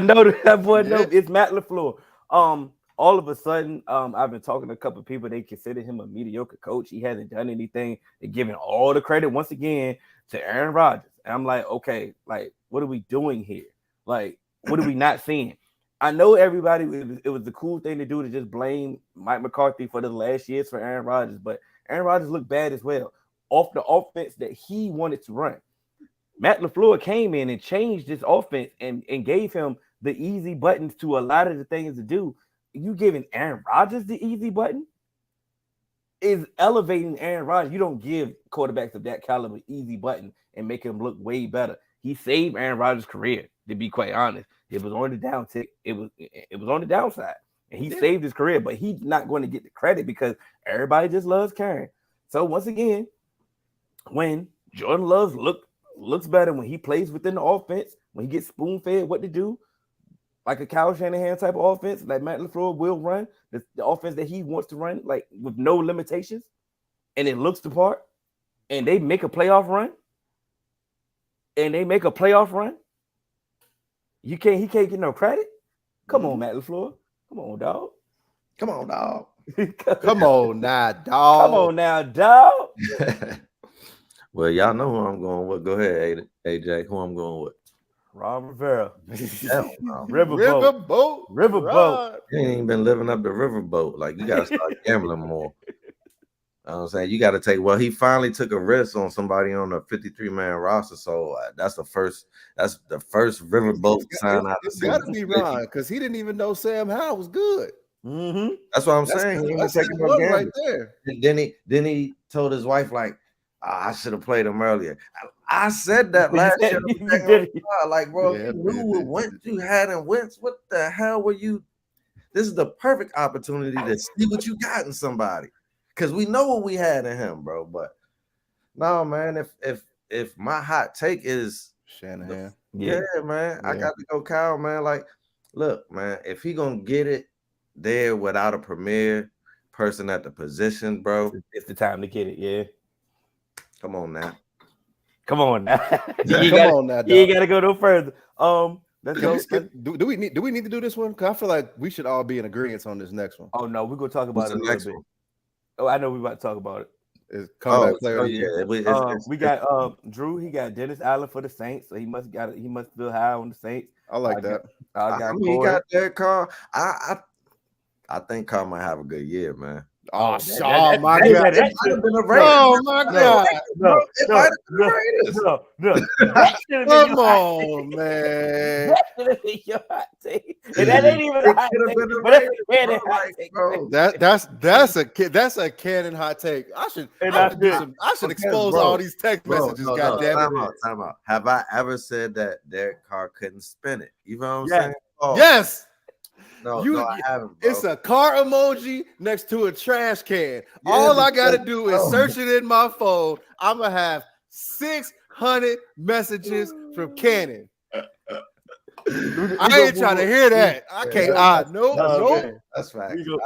know. It's Matt LaFleur. All of a sudden, I've been talking to a couple of people. They consider him a mediocre coach. He hasn't done anything. They're giving all the credit once again to Aaron Rodgers. And I'm like, okay, like, what are we doing here? Like, what are we not seeing? I know everybody, it was the cool thing to do to just blame Mike McCarthy for the last years for Aaron Rodgers, but Aaron Rodgers looked bad as well off the offense that he wanted to run. Matt LaFleur came in and changed this offense and gave him the easy buttons to a lot of the things to do. You giving Aaron Rodgers the easy button is elevating Aaron Rodgers. You don't give quarterbacks of that caliber easy button and make him look way better. He saved Aaron Rodgers' career, to be quite honest. It was on the downtick. It was on the downside. And he saved his career, but he's not going to get the credit because everybody just loves Karen. So once again, when Jordan Love looks better, when he plays within the offense, when he gets spoon-fed what to do, like a Kyle Shanahan type of offense, like Matt LaFleur will run, the offense that he wants to run, like with no limitations, and it looks the part, and they make a playoff run, he can't get no credit. Come on, Matt LaFleur. Come on, dog. Come on, dog. Come on now, dog. Come on now, dog. Well, y'all know who I'm going with. Go ahead, AJ. Who I'm going with? Ron Rivera. Hell no. Riverboat. Riverboat. You ain't even been living up the riverboat. Like, you gotta start gambling more. You know what I'm saying? You got to take. Well, he finally took a risk on somebody on a 53-man roster, so that's the first riverboat sign out. It's got to be Ron because he didn't even know Sam Howell was good. Mm-hmm. That's what I'm saying. He That's taking one no right gamble. there. Then he told his wife, like, I should have played him earlier. I said that last year. Like, bro, Yeah, you knew what Wentz you had in Wentz. What the hell were you? This is the perfect opportunity to see what you got in somebody. Because we know what we had in him, bro. But no, man, if my hot take is Shanahan. Yeah, man. I got to go Kyle, man. Like, look, man, if he gonna get it there without a premier person at the position, bro. It's the time to get it, yeah. Come on now. Come on now. You ain't gotta go no further. Let's go. Do we need to do this one? Because I feel like we should all be in agreement on this next one. Oh no, we're gonna talk about it a little bit. Oh, I know we're about to talk about it. It's comeback player of the year. We got Drew. He got Dennis Allen for the Saints, so he must feel high on the Saints. I like that. He got Derek Carr. I think Carr might have a good year, man. Oh my God! Oh my God! No. Come on, man. That should have been your hot take, and that ain't even a hot take. But that's a canon hot take, bro. That's a canon hot take. I should expose all these text messages. Goddamn it! Time out. Have I ever said that Derek Carr couldn't spin it? You know what I'm saying? Oh. Yes. No, I haven't, bro. It's a car emoji next to a trash can. All I gotta do is search it in my phone. I'm gonna have 600 messages from Cannon. I ain't trying to hear that. I can't. Nope. That's right. We go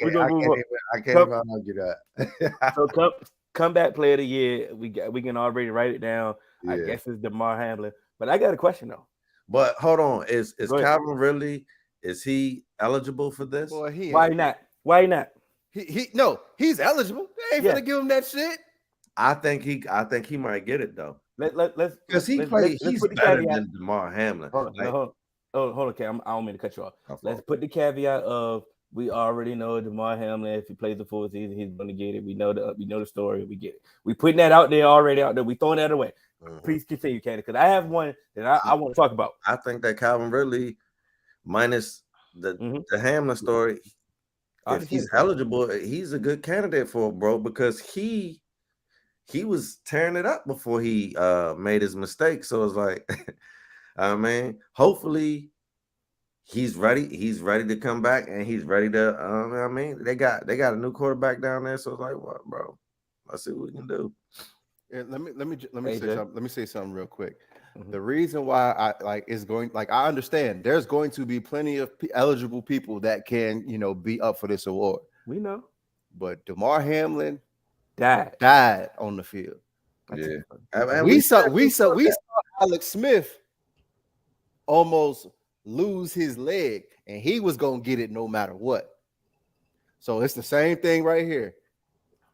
move on. I can't even argue that. So comeback player of the year. We can already write it down. Yeah. I guess it's DeMar Hamlin. But I got a question though. But hold on, is Calvin really? Is he eligible for this? Boy, Why not? He's eligible. They ain't gonna give him that shit. I think he might get it though. Let's because he's better than DeMar Hamlin. Hold on, okay. I don't mean to cut you off. Let's put the caveat of we already know DeMar Hamlin. If he plays the full season, he's gonna get it. We know the story. We get it. We putting that out there already. We throwing that away. Mm-hmm. Please continue, Candy, because I have one that I want to talk about. I think that Calvin Ridley, minus the Hamlin story, if he's eligible, he's a good candidate for it, bro, because he was tearing it up before he made his mistake. So it's like, I mean, hopefully he's ready. He's ready to come back, and he's ready to. I mean, they got a new quarterback down there, so it's like, what, bro? Let's see what we can do. Yeah, let me say something real quick. Mm-hmm. The reason why I understand there's going to be plenty of eligible people that can, be up for this award. We know, but DeMar Hamlin died on the field. Yeah, and we saw Alex Smith almost lose his leg, and he was gonna get it no matter what. So it's the same thing right here.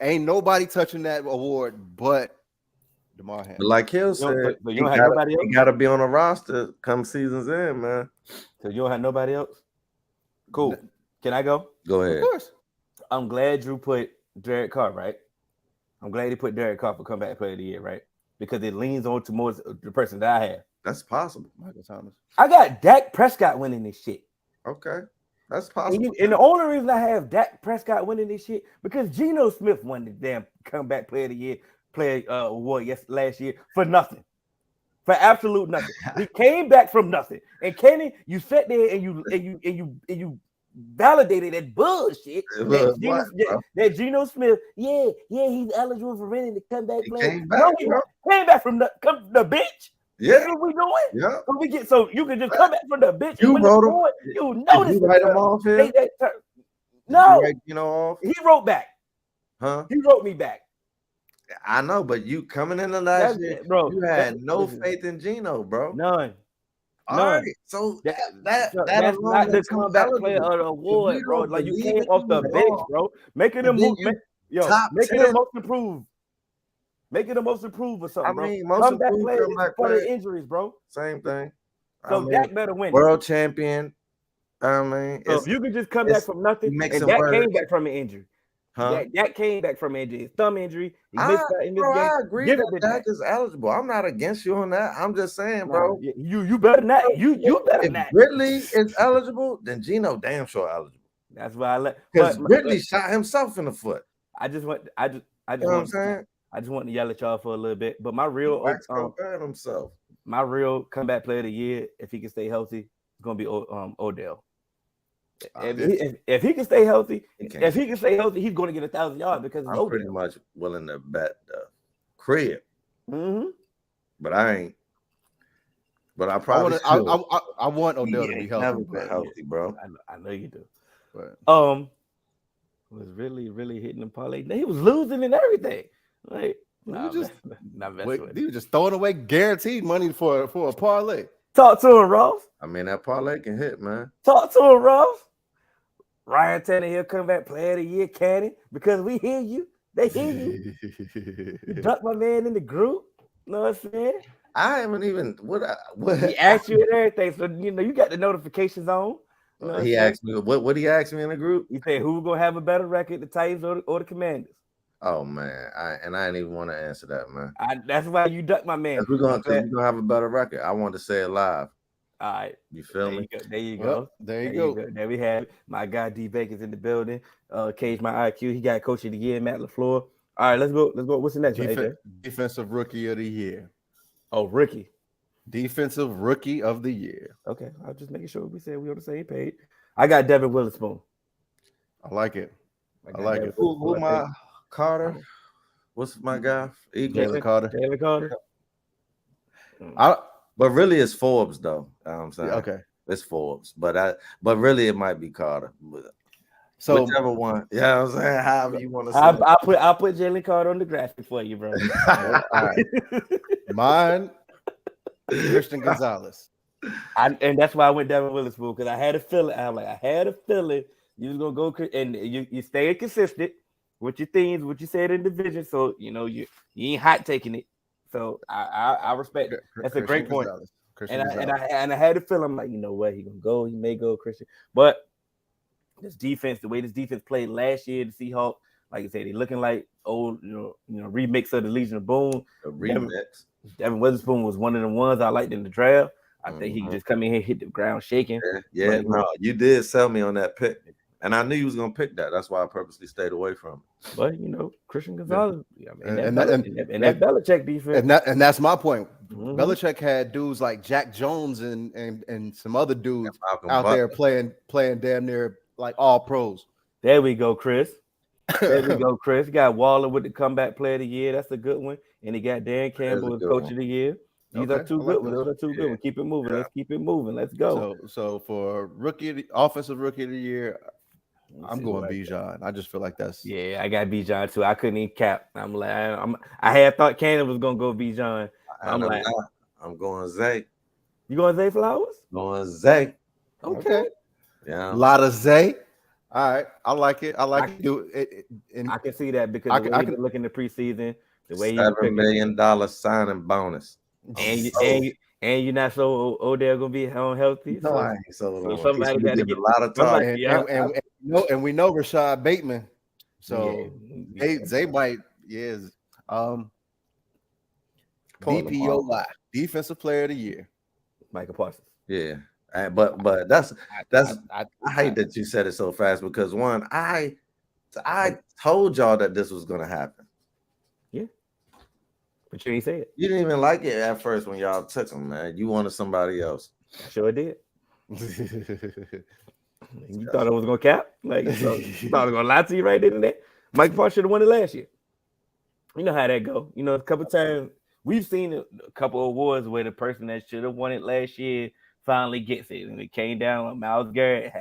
Ain't nobody touching that award but DeMar Hamlin. Like Hill said, but you don't have nobody else. You got to be on a roster come season's end, man. So you don't have nobody else. Cool. Can I go? Go ahead. Of course. I'm glad Drew put Derek Carr, right? I'm glad he put Derek Carr for comeback player of the year, right? Because it leans on towards the person that I have. That's possible. Michael Thomas. I got Dak Prescott winning this shit. Okay. That's possible. And the only reason I have Dak Prescott winning this shit because Geno Smith won the damn comeback player of the year award last year for nothing. For absolute nothing. He came back from nothing. And Kenny, you sat there and you validated that bullshit. That Geno Smith, he's eligible for winning the comeback player. Came back from the bench. Yeah, what we doing? Yeah. So you can just come back from the bench. You wrote him. You notice. You write him off here. No, off. He wrote back. Huh? He wrote me back. I know, but you coming in the last year, bro, you had no faith in Geno, bro. None. All right, so that that's alone not the makes him comeback player eligible. of the If we award, bro. don't Like you believe came in off you the at bench, all, bro. Make it and a then move, you top make it 10. a most improved. Make it a most improved or something, I bro. mean, most Comeback improved player is comeback part of player, injuries, bro. same thing. I So mean, Dak better win it. world champion. I mean, So if you could just come back from nothing, and mixing Dak words, came back from an injury. huh? Dak came back from an injury, his thumb injury. He missed in this game. I agree Give that it to Dak Dak. is eligible. I'm not against you on that. I'm just saying, Nah, bro. you better not. You better If not. Ridley is eligible, then Geno damn sure eligible. That's why I let. Because Ridley shot himself in the foot. I just want. You know what I'm saying? I just want to yell at y'all for a little bit. But my real himself. My real comeback player of the year, if he can stay healthy, is gonna be Odell. If he can stay healthy, he's going to get 1,000 yards because I'm pretty much willing to bet the crib. Mm-hmm. But I ain't. But I probably I want Odell to be healthy. Never been healthy, bro. I know you do. But was really hitting the parlay. He was losing and everything. Like he was just throwing away guaranteed money for a parlay. Talk to him, Ross. I mean, that parlay can hit, man. Talk to him, Ross. Ryan Tannehill come back player of the year, Cannon, because we hear you. They hear you. You duck my man in the group. You know what I'm saying? I haven't even what he asked you and everything, so you got the notifications on. You know he asked me what he asked me in the group. He said who's gonna have a better record, the Titans or the Commanders? Oh man, I didn't even want to answer that, man. That's why you duck my man. We're gonna have a better record. I wanted to say it live. All right, you feel me? There you go. There you go. There we have it. My guy D Baker's in the building. Cage my IQ. He got Coach of the Year, Matt LaFleur. All right, let's go. What's the next one, AJ? Defensive Rookie of the Year. Oh, rookie. Defensive Rookie of the Year. Okay, I was just making sure we said we on the same page. I got Devin Witherspoon. I like it. I like it. Who my Carter? What's my guy? Jalen Carter. Jalen Carter. But really, it's Forbes though. You know what I'm saying, okay, it's Forbes, but really, it might be Carter. So whichever one, yeah, I'm saying, however you want to say. I'll put Jalen Carter on the graphic for you, bro. All right. Mine, Christian Gonzalez. And that's why I went Devin Witherspoon because I had a feeling. I had a feeling you was gonna go, and you stayed consistent with your themes, what you said in division. So you ain't hot taking it. So I respect it. That's a great point. And I had a feeling. I'm like, you know what, he gonna go. He may go Christian, but this defense, the way this defense played last year, the Seahawks, like I said, they looking like old, remix of the Legion of Boom. Devin Witherspoon was one of the ones I liked in the draft. I think he can just come in here, hit the ground shaking. Yeah, no, you did sell me on that pick. And I knew you was gonna pick that. That's why I purposely stayed away from it. But Christian Gonzalez, and that Belichick defense, and that's my point. Mm-hmm. Belichick had dudes like Jack Jones and some other dudes out there playing damn near like all pros. There we go, Chris. There we go, Chris. Got Waller with the comeback player of the year. That's a good one. And he got Dan Campbell as coach of the year. These are two good ones. Those are two good ones. Keep it moving. Yeah. Let's keep it moving. Let's go. So for offensive rookie of the year, I'm going Bijan. I just feel like that's I got Bijan too. I couldn't even cap. I'm like, I had thought Cannon was gonna go Bijan. I'm going Zay. You going Zay Flowers? Going Zay. Okay. Yeah. A lot of Zay. All right. I like it. I like it. I can see that because I can look in the preseason. The way $7 million signing bonus. And you're not so Odell gonna be healthy. No, I ain't so somebody got to get a lot of time. And we know Rashad Bateman. So they might DPOY, Defensive Player of the Year, Michael Parsons. Yeah, but that's I hate that you said it so fast because one, I told y'all that this was gonna happen. Yeah, but you didn't say it. You didn't even like it at first when y'all took him, man. You wanted somebody else. I sure did. You thought I was gonna cap? Like, so you thought I was gonna lie to you right then and there? Mike Parsons should have won it last year. You know how that go. A couple times we've seen a couple awards where the person that should have won it last year finally gets it, and it came down on Myles Garrett.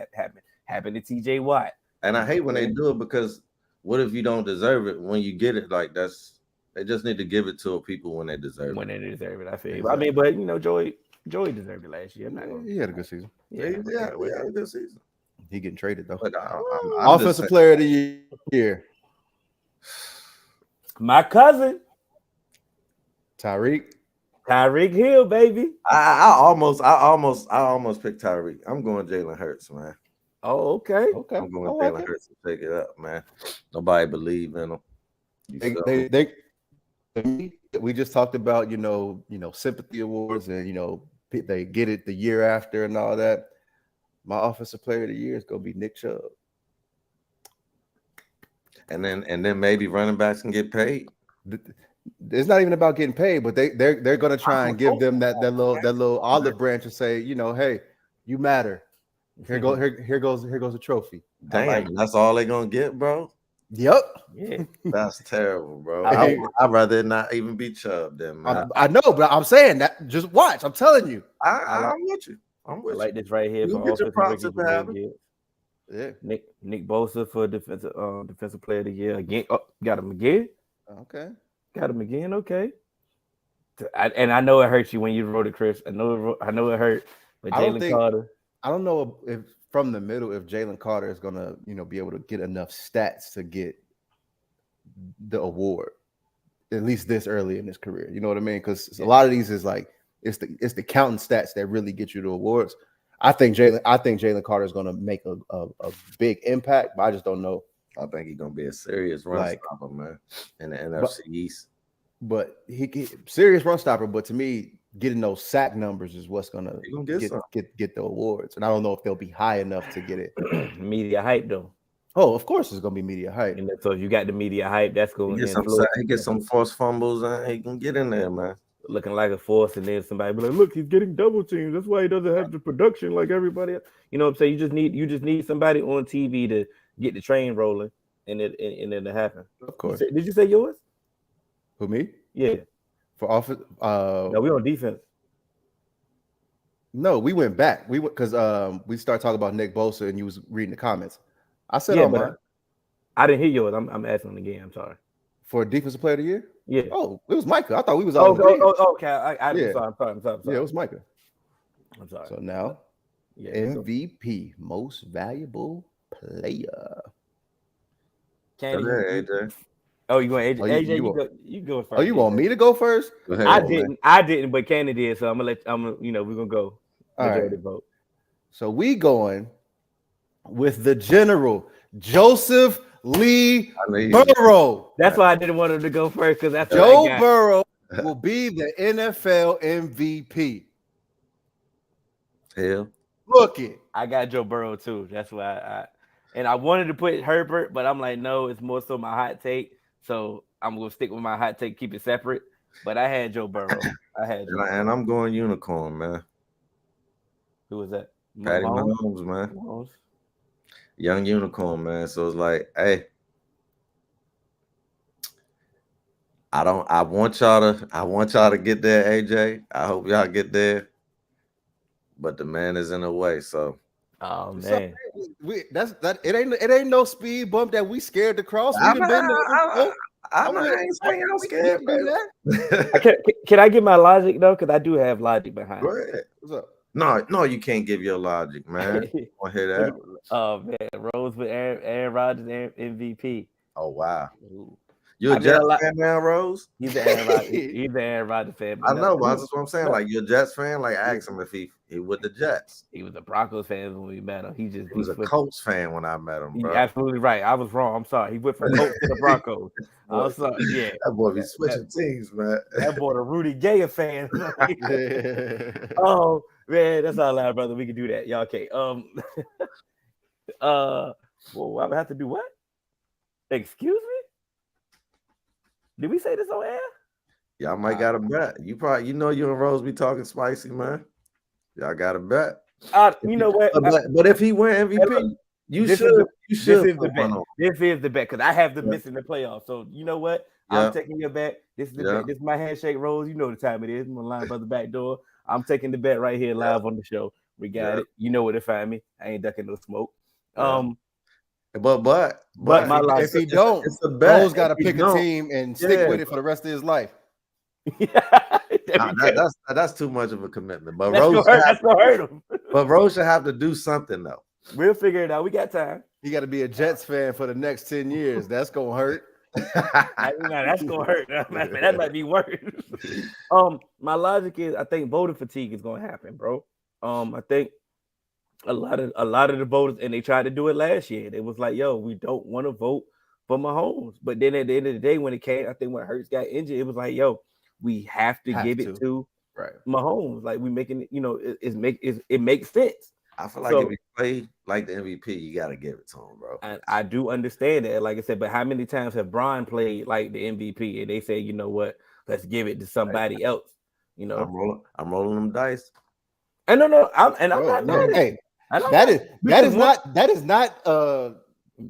Happened to TJ Watt. And I hate when they do it because what if you don't deserve it when you get it? Like they just need to give it to people when they deserve it. When they deserve it, I feel. Exactly. I mean, but Joey, Joey deserved it last year. I'm not gonna. He had a good season. Yeah, he had a good season. He getting traded though. But I'm Offensive player of the year. My cousin Tyreek Hill, baby. I almost picked Tyreek. I'm going Jalen Hurts, man. Oh, okay. I'm going Jalen Hurts to pick it up, man. Nobody believe in him. We just talked about sympathy awards and they get it the year after and all that. My offensive player of the year is gonna be Nick Chubb. And then maybe running backs can get paid. It's not even about getting paid, but they're gonna try and give them that little olive branch and say, hey, you matter. Here goes a trophy. Damn, that's all they're gonna get, bro. Yep. Yeah. That's terrible, bro. I'd rather it not even be Chubb than man. I know, but I'm saying that. Just watch. I'm telling you. I'm with you. I like this right here. You For get your props if it happens. Yeah. Nick Bosa for defensive player of the year again. Oh, got him again. Okay. Got him again. Okay. And I know it hurts you when you wrote it, Chris. I know it hurt. But Jalen Carter. I don't know if from the middle if Jalen Carter is gonna be able to get enough stats to get the award, at least this early in his career. You know what I mean? Because a lot of these is like it's the counting stats that really get you the awards. I think Jalen Carter is gonna make a big impact, but I just don't know. I think he's gonna be a serious run stopper, man, in the NFC East. But he serious run stopper. But to me, getting those sack numbers is what's gonna get the awards, and I don't know if they'll be high enough to get it. Media hype though. Oh, of course, it's gonna be media hype. And so if you got the media hype, that's going to he get some forced fumbles, and he can get in there, man. Looking like a force, and then somebody be like, "Look, he's getting double teamed. That's why he doesn't have the production like everybody else." You know what I'm saying? You just need somebody on TV to get the train rolling, and it'll happen. Of course. Did you say yours? Who, me? Yeah. For offense? No, we on defense. No, we went back. We went because we started talking about Nick Bosa, and you was reading the comments. I said on mine. I didn't hear yours. I'm asking again. I'm sorry. For defensive player of the year? Yeah. Oh, it was Micah. I thought we was all. Okay. I'm sorry. Yeah, it was Micah. I'm sorry. So now, MVP, most valuable player. Candy. AJ. Oh, you going AJ? AJ, you go first. Oh, you want me to go first? Go ahead, I didn't, but Candy did. So I'm gonna we're gonna go. All right. Vote. So we going with the general Joseph Lee Burrow. That's why I didn't want him to go first, because that's Joe Burrow will be the NFL MVP. Hell, look it. I got Joe Burrow too. That's why I wanted to put Herbert, but I'm like, no, it's more so my hot take. So I'm gonna stick with my hot take, keep it separate. But I had Joe Burrow. And I'm going unicorn, man. Who was that? Patty Mahomes, man. Mahomes. Young unicorn, man. So it's like, hey, I want y'all to get there, AJ. I hope y'all get there. But the man is in the way, so. Oh man, it ain't no speed bump that we scared to cross. I ain't saying I'm scared, man. Can I get my logic though? Because I do have logic behind Go ahead. What's up? No, you can't give your logic, man. I want to hear that. Oh man, Rose with Aaron Rodgers MVP. Oh wow. Ooh. You a Jets fan now, Rose? He's an Aaron Rodgers. He's an Aaron Rodgers fan. I know, but that's what I'm saying. Like, you're a Jets fan. Like, ask him if he with the Jets. He was a Broncos fan when we met him. He was a Colts fan when I met him, bro. Absolutely right. I was wrong. I'm sorry. He went from Colts to the Broncos. I'm sorry. Yeah, that boy be switching teams, man. That boy a Rudy Gay fan. Oh man, that's all loud, brother. We can do that. Y'all okay? Well, I would have to do what? Excuse me? Did we say this on air? Y'all might got a bet. You and Rose be talking spicy, man. Y'all got a bet. You know what? But if he win MVP, you should. This is the bet. This is the bet because I have them missing the playoffs. So you know what? I'm taking your bet. This is the bet. This is my handshake, Rose. You know the time it is. I'm line by the back door. I'm taking the bet right here live on the show. We got it. You know where to find me. I ain't ducking no smoke. But my life, if he don't, Rose got to pick a team and stick with it for the rest of his life. That's That's too much of a commitment. But That's gonna hurt him. But Rose should have to do something though. We'll figure it out. We got time. You got to be a Jets fan for the next 10 years. That's gonna hurt. That's gonna hurt. That might be worse. My logic is I think voter fatigue is gonna happen, bro. I think a lot of the voters, and they tried to do it last year. It was like, yo, we don't want to vote for Mahomes. But then at the end of the day, when it came, I think when Hurts got injured, it was like, yo, we have to give it to Mahomes. Like we making it, it makes sense. I feel like if you play like the MVP, you got to give it to him, bro. And I do understand that, like I said, but how many times have Brian played like the MVP and they say, you know what, let's give it to somebody else? You know, I'm rolling them dice. And I'm not mad at it. That is not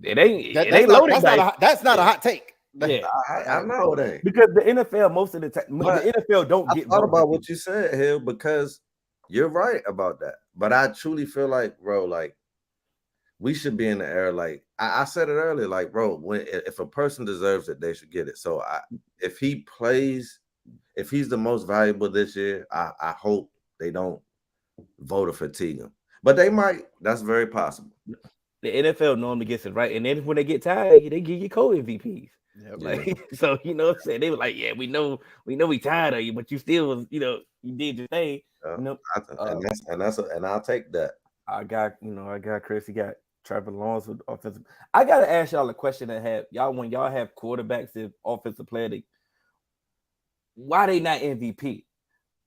it ain't loaded dice. That's not a hot take. Yeah, I know it ain't. Because the NFL most of the time, the NFL don't get. I thought about what you said, Hill, because you're right about that. But I truly feel like, bro, like we should be in the era. Like I said it earlier, like, bro, if a person deserves it, they should get it. So if he plays, if he's the most valuable this year, I hope they don't voter fatigue him. But they might. That's very possible. The NFL normally gets it right, and then when they get tired, they give you co-MVPs. Yeah, so you know what I'm saying? They were like, yeah, we know we tired of you, but you still was, you did your thing. And I'll take that. I got Chris. He got Trevor Lawrence with offensive. I gotta ask y'all a question that have y'all when y'all have quarterbacks and offensive player. Why they not MVP?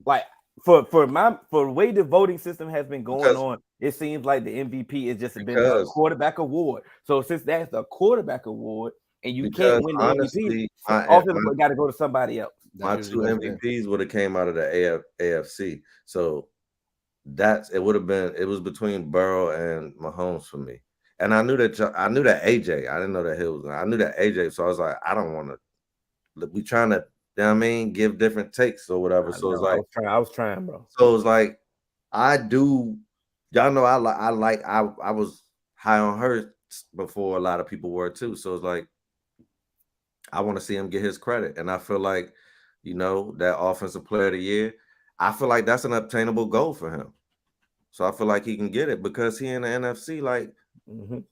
Like for the way the voting system has been going on, it seems like the MVP is just been a quarterback award. So since that's a quarterback award and you can't win the MVP, offensive got to go to somebody else. My two MVPs would have came out of the AFC. So it was between Burrow and Mahomes for me. And I knew that AJ. I didn't know that Hill was. I knew that AJ. So I was like, I don't want to. We trying to, you know what I mean, give different takes or whatever. So it's like I was trying, bro. So it's like I do. Y'all know I was high on her before a lot of people were too. So it's like I want to see him get his credit, and I feel like that offensive player of the year. I feel like that's an obtainable goal for him. So I feel like he can get it because he in the NFC. Like,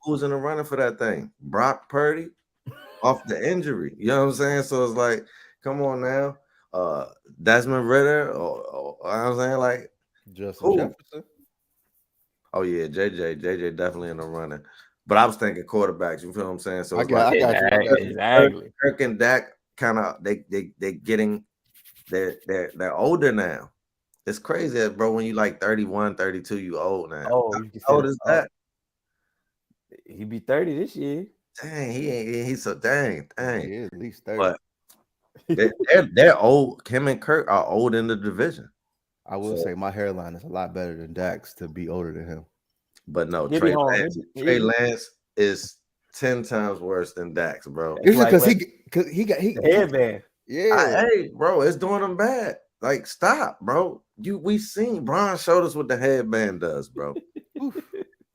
who's in the running for that thing? Brock Purdy off the injury. You know what I'm saying? So it's like, come on now. Desmond Ritter, or you know what I'm saying? Like, Justin Jefferson. Oh, yeah, JJ definitely in the running. But I was thinking quarterbacks. You feel what I'm saying? So I got you. Exactly. Kirk and Dak kind of they're older now. It's crazy, bro. When you like 31, 32, you old now. Oh, how old is that? He be 30 this year. Dang, he's so dang. He is at least 30. But they're old. Kim and Kirk are old in the division. I will say my hairline is a lot better than Dak's to be older than him. But no, Trey Lance is 10 times worse than Dax, bro. It's because he got headband. Yeah. Hey, bro, it's doing him bad. Like, stop, bro. We seen Brian showed us what the headband does, bro.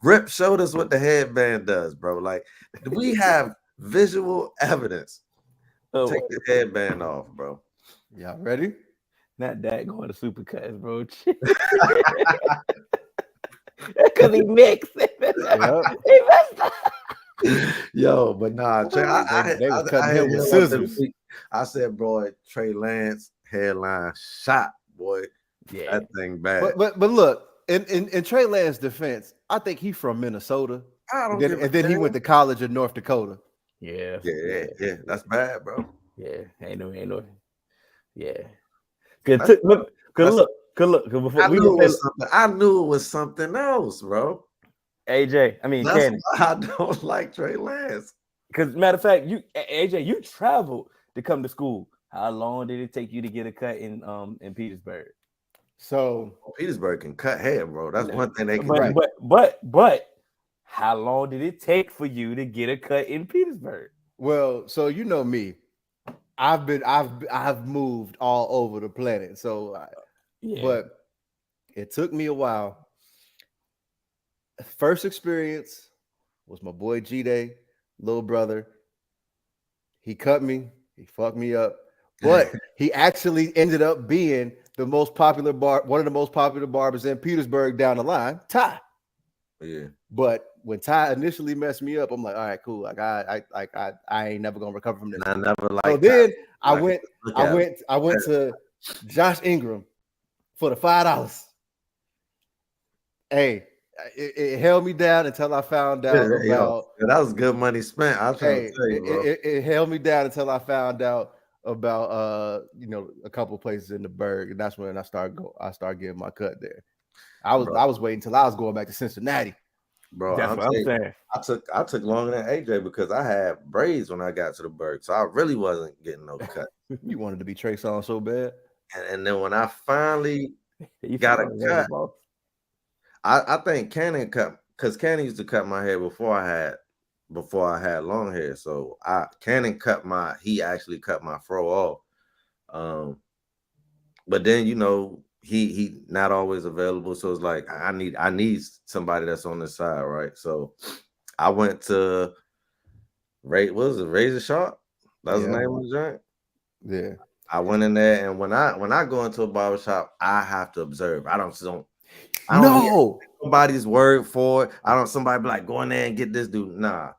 Rip showed us what the headband does, bro. Like, we have visual evidence. Take the headband off, bro. Y'all ready? Not that going to Supercuts, bro. Because he mixed it. He messed up. Yo, but nah, Trey, they were cutting him with scissors. I said, bro, Trey Lance headline shot, boy. Yeah, that thing bad. But look, in Trey Lance's defense, I think he's from Minnesota. And then he went to college in North Dakota. Yeah. That's bad, bro. Yeah, ain't no. Yeah. Good look. I knew it was something else, bro. AJ, I mean, that's why I don't like Trey Lance. Because matter of fact, AJ, you traveled to come to school. How long did it take you to get a cut in Petersburg? So Petersburg can cut hair, bro. That's one thing they can do. But how long did it take for you to get a cut in Petersburg? Well, so you know me, I've moved all over the planet. So, but it took me a while. First experience was my boy G-Day, little brother. He cut me. He fucked me up. But he actually ended up being most popular bar, one of the most popular barbers in Petersburg down the line, Ty. Yeah. But when Ty initially messed me up, I'm like, all right, cool. Like I ain't never gonna recover from this. And I never So liked then I Like, went to Josh Ingram for the $5. Hey, it held me down until I found out about. That was good money spent. I was trying Hey, to tell you, bro. it held me down until I found out about a couple of places in the Berg, and that's when I started getting my cut there. I was waiting until I was going back to Cincinnati. Bro, That's what I'm saying. I took longer than AJ because I had braids when I got to the Berg, so I really wasn't getting no cut. You wanted to be Trey Songz so bad, and then when I finally got a cut, I think Cannon cut, because Cannon used to cut my hair before I had long hair. So Cannon he actually cut my fro off. But then he not always available. So it's like I need somebody that's on the side, right? So I went to Razor Sharp? That's the name of the joint. Yeah. I went in there, and when I go into a barbershop, I have to observe. I don't No, somebody's word for it. I don't somebody be like, go in there and get this dude. Nah.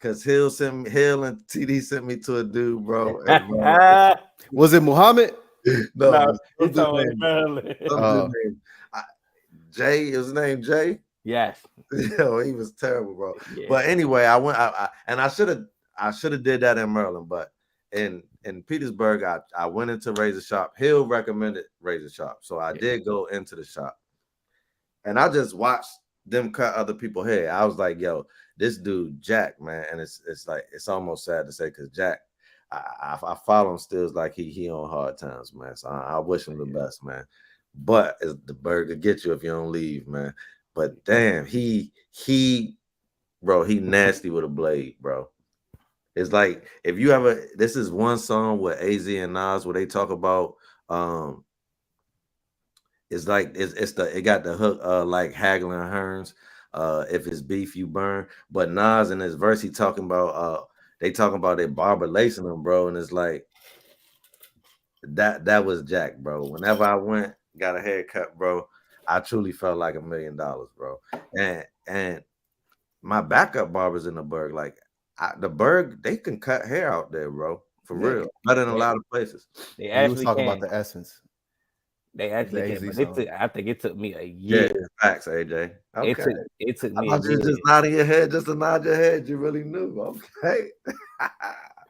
Cause Hill and TD sent me to a dude, bro. And, was it Muhammad? No, it's Maryland. Jay, his name Jay. Yes. Yo, he was terrible, bro. Yeah. But anyway, I should have did that in Maryland, but in Petersburg, I went into Razor Shop. Hill recommended Razor Shop, so I did go into the shop, and I just watched them cut other people's hair. I was like, yo, this dude Jack, man, and it's like it's almost sad to say because Jack, I follow him still. It's like he on hard times, man. So I wish him the best, man. But the burger get you if you don't leave, man. But damn, he nasty with a blade, bro. It's like if you ever, this is one song with AZ and Nas where they talk about it's like it got the hook like Hagler and Hearns, if it's beef you burn. But Nas in his verse he talking about they talking about their barber lacing them, bro, and it's like that was Jack, bro. Whenever I went got a haircut, bro, I truly felt like $1 million, bro. And my backup barbers in the Berg, like the Berg, they can cut hair out there, bro, for real, better than a lot of places. They actually was talking about the essence. They actually can, but I think it took me a year. Yeah, facts, AJ. Okay. It took me I a thought year. you just nodding your head, just to nod your head. You really knew. Okay.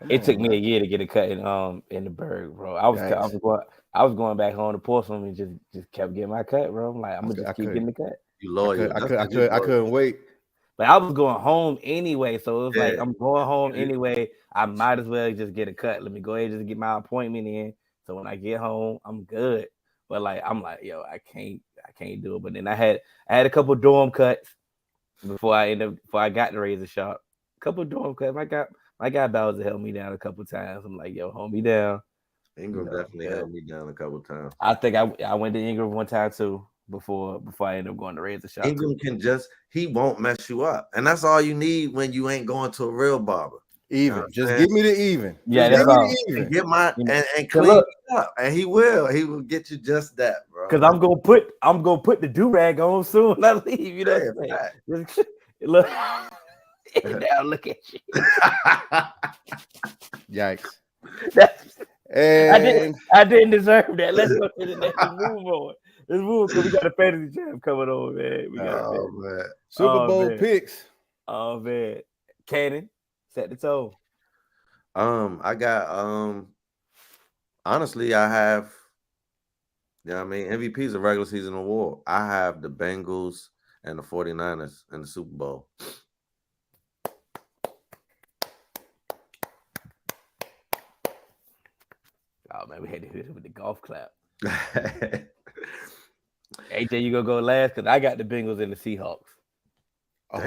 It took me a year to get a cut in the Berg, bro. I was going back home to Portsmouth and just kept getting my cut, bro. I'm like, I'm gonna just keep getting the cut. You loyal. I couldn't wait. But I was going home anyway, so it was like I'm going home anyway. I might as well just get a cut. Let me go ahead and just get my appointment in. So when I get home, I'm good. But like I'm like, yo, I can't do it. But then I had a couple dorm cuts before I got the Razor Shop. A couple dorm cuts. My guy Bowser held me down a couple times. I'm like, yo, hold me down. Ingram definitely held me down a couple times. I think I went to Ingram one time too before I ended up going to Razor Shop. Ingram he won't mess you up, and that's all you need when you ain't going to a real barber. Even, just give me the even. Yeah, just that's all. And get my and clean it up, and he will get you just that, bro. Because I'm gonna put the do rag on soon when I leave. You know what I'm saying? Look, now look at you. Yikes! I didn't deserve that. Let's go to the next. Let's move on. Let's move because we got a fantasy jam coming on, man. We got man. Super Bowl picks. Oh man, Cannon, set the tone. I got honestly, I have, you know what I mean, MVP's a regular season award. I have the Bengals and the 49ers in the Super Bowl. Oh man, we had to hit it with the golf clap. AJ, you gonna go last because I got the Bengals and the Seahawks. Oh,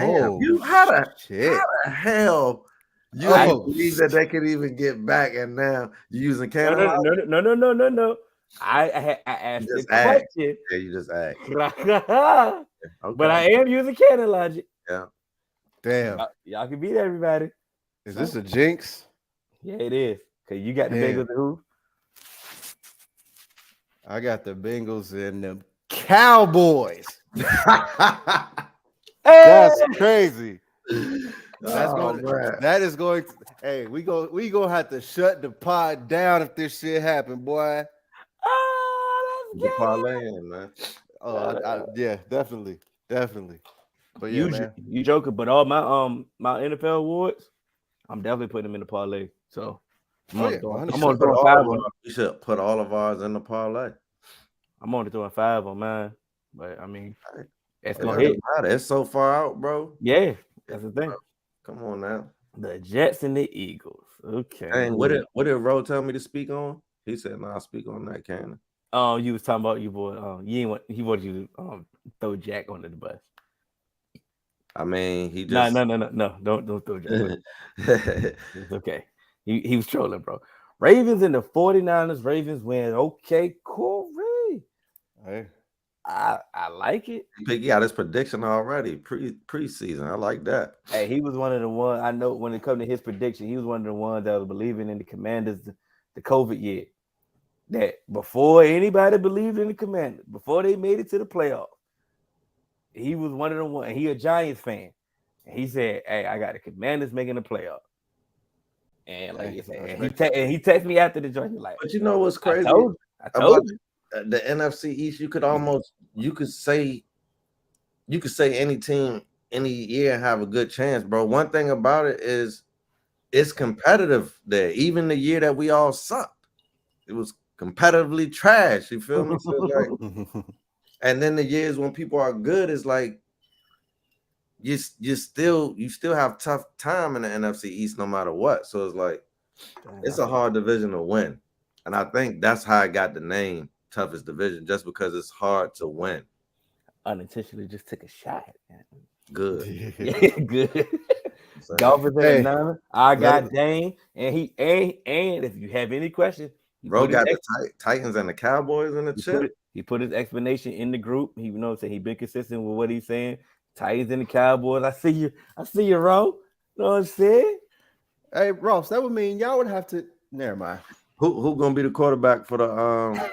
how the hell you believe that they could even get back, and now you're using Canada? No. I asked the question. Yeah, you just asked. Okay. But I am using Canada logic. Yeah. Damn. Y'all can beat everybody. Is this a jinx? Yeah, it is. Because you got the Bengals and who? I got the Bengals and the Cowboys. That's crazy. That's going. That is going. Hey, we gonna have to shut the pod down if this shit happen, boy. The parlay, man. Yeah, definitely. But yeah, man. You joking? But all my NFL awards, I'm definitely putting them in the parlay. So I'm only throwing 5 on. You should put all of ours in the parlay. I'm only throwing 5 on mine, but I mean, it's gonna hit. It's so far out, bro. Yeah, that's the thing. Come on now. The Jets and the Eagles. Okay. And what did Ro tell me to speak on? He said, "No, I'll speak on that, Cannon." Oh, you was talking about you boy. He wanted you to throw Jack under the bus. I mean, he just no. Don't throw Jack. It's okay. He was trolling, bro. Ravens and the 49ers. Ravens win. Okay, cool. Hey. I like it. He got his prediction already preseason. I like that. Hey, he was one of the ones I know when it comes to his prediction. He was one of the ones that was believing in the Commanders the COVID year. That before anybody believed in the Commanders, before they made it to the playoffs, he was one of the ones. He a Giants fan, and he said, "Hey, I got the Commanders making the playoffs." And like you said, he texted me after the joint. Like, but you know what's crazy? I told you. The NFC East, you could say any team any year have a good chance, bro. One thing about it is it's competitive there. Even the year that we all sucked, it was competitively trash. You feel me? So like, and then the years when people are good is like you still have tough time in the NFC East no matter what. So it's like it's a hard division to win, and I think that's how I got the name toughest division, just because it's hard to win. Unintentionally just took a shot. Good. Good. Dolphins and Niner. I got Dane, and if you have any questions, bro got the Titans and the Cowboys in the chip. He put his explanation in the group. He he been consistent with what he's saying. Titans and the Cowboys. I see you, Ro. You know what I'm saying? Hey, Ross, that would mean y'all would have to. Never mind. Who gonna be the quarterback for the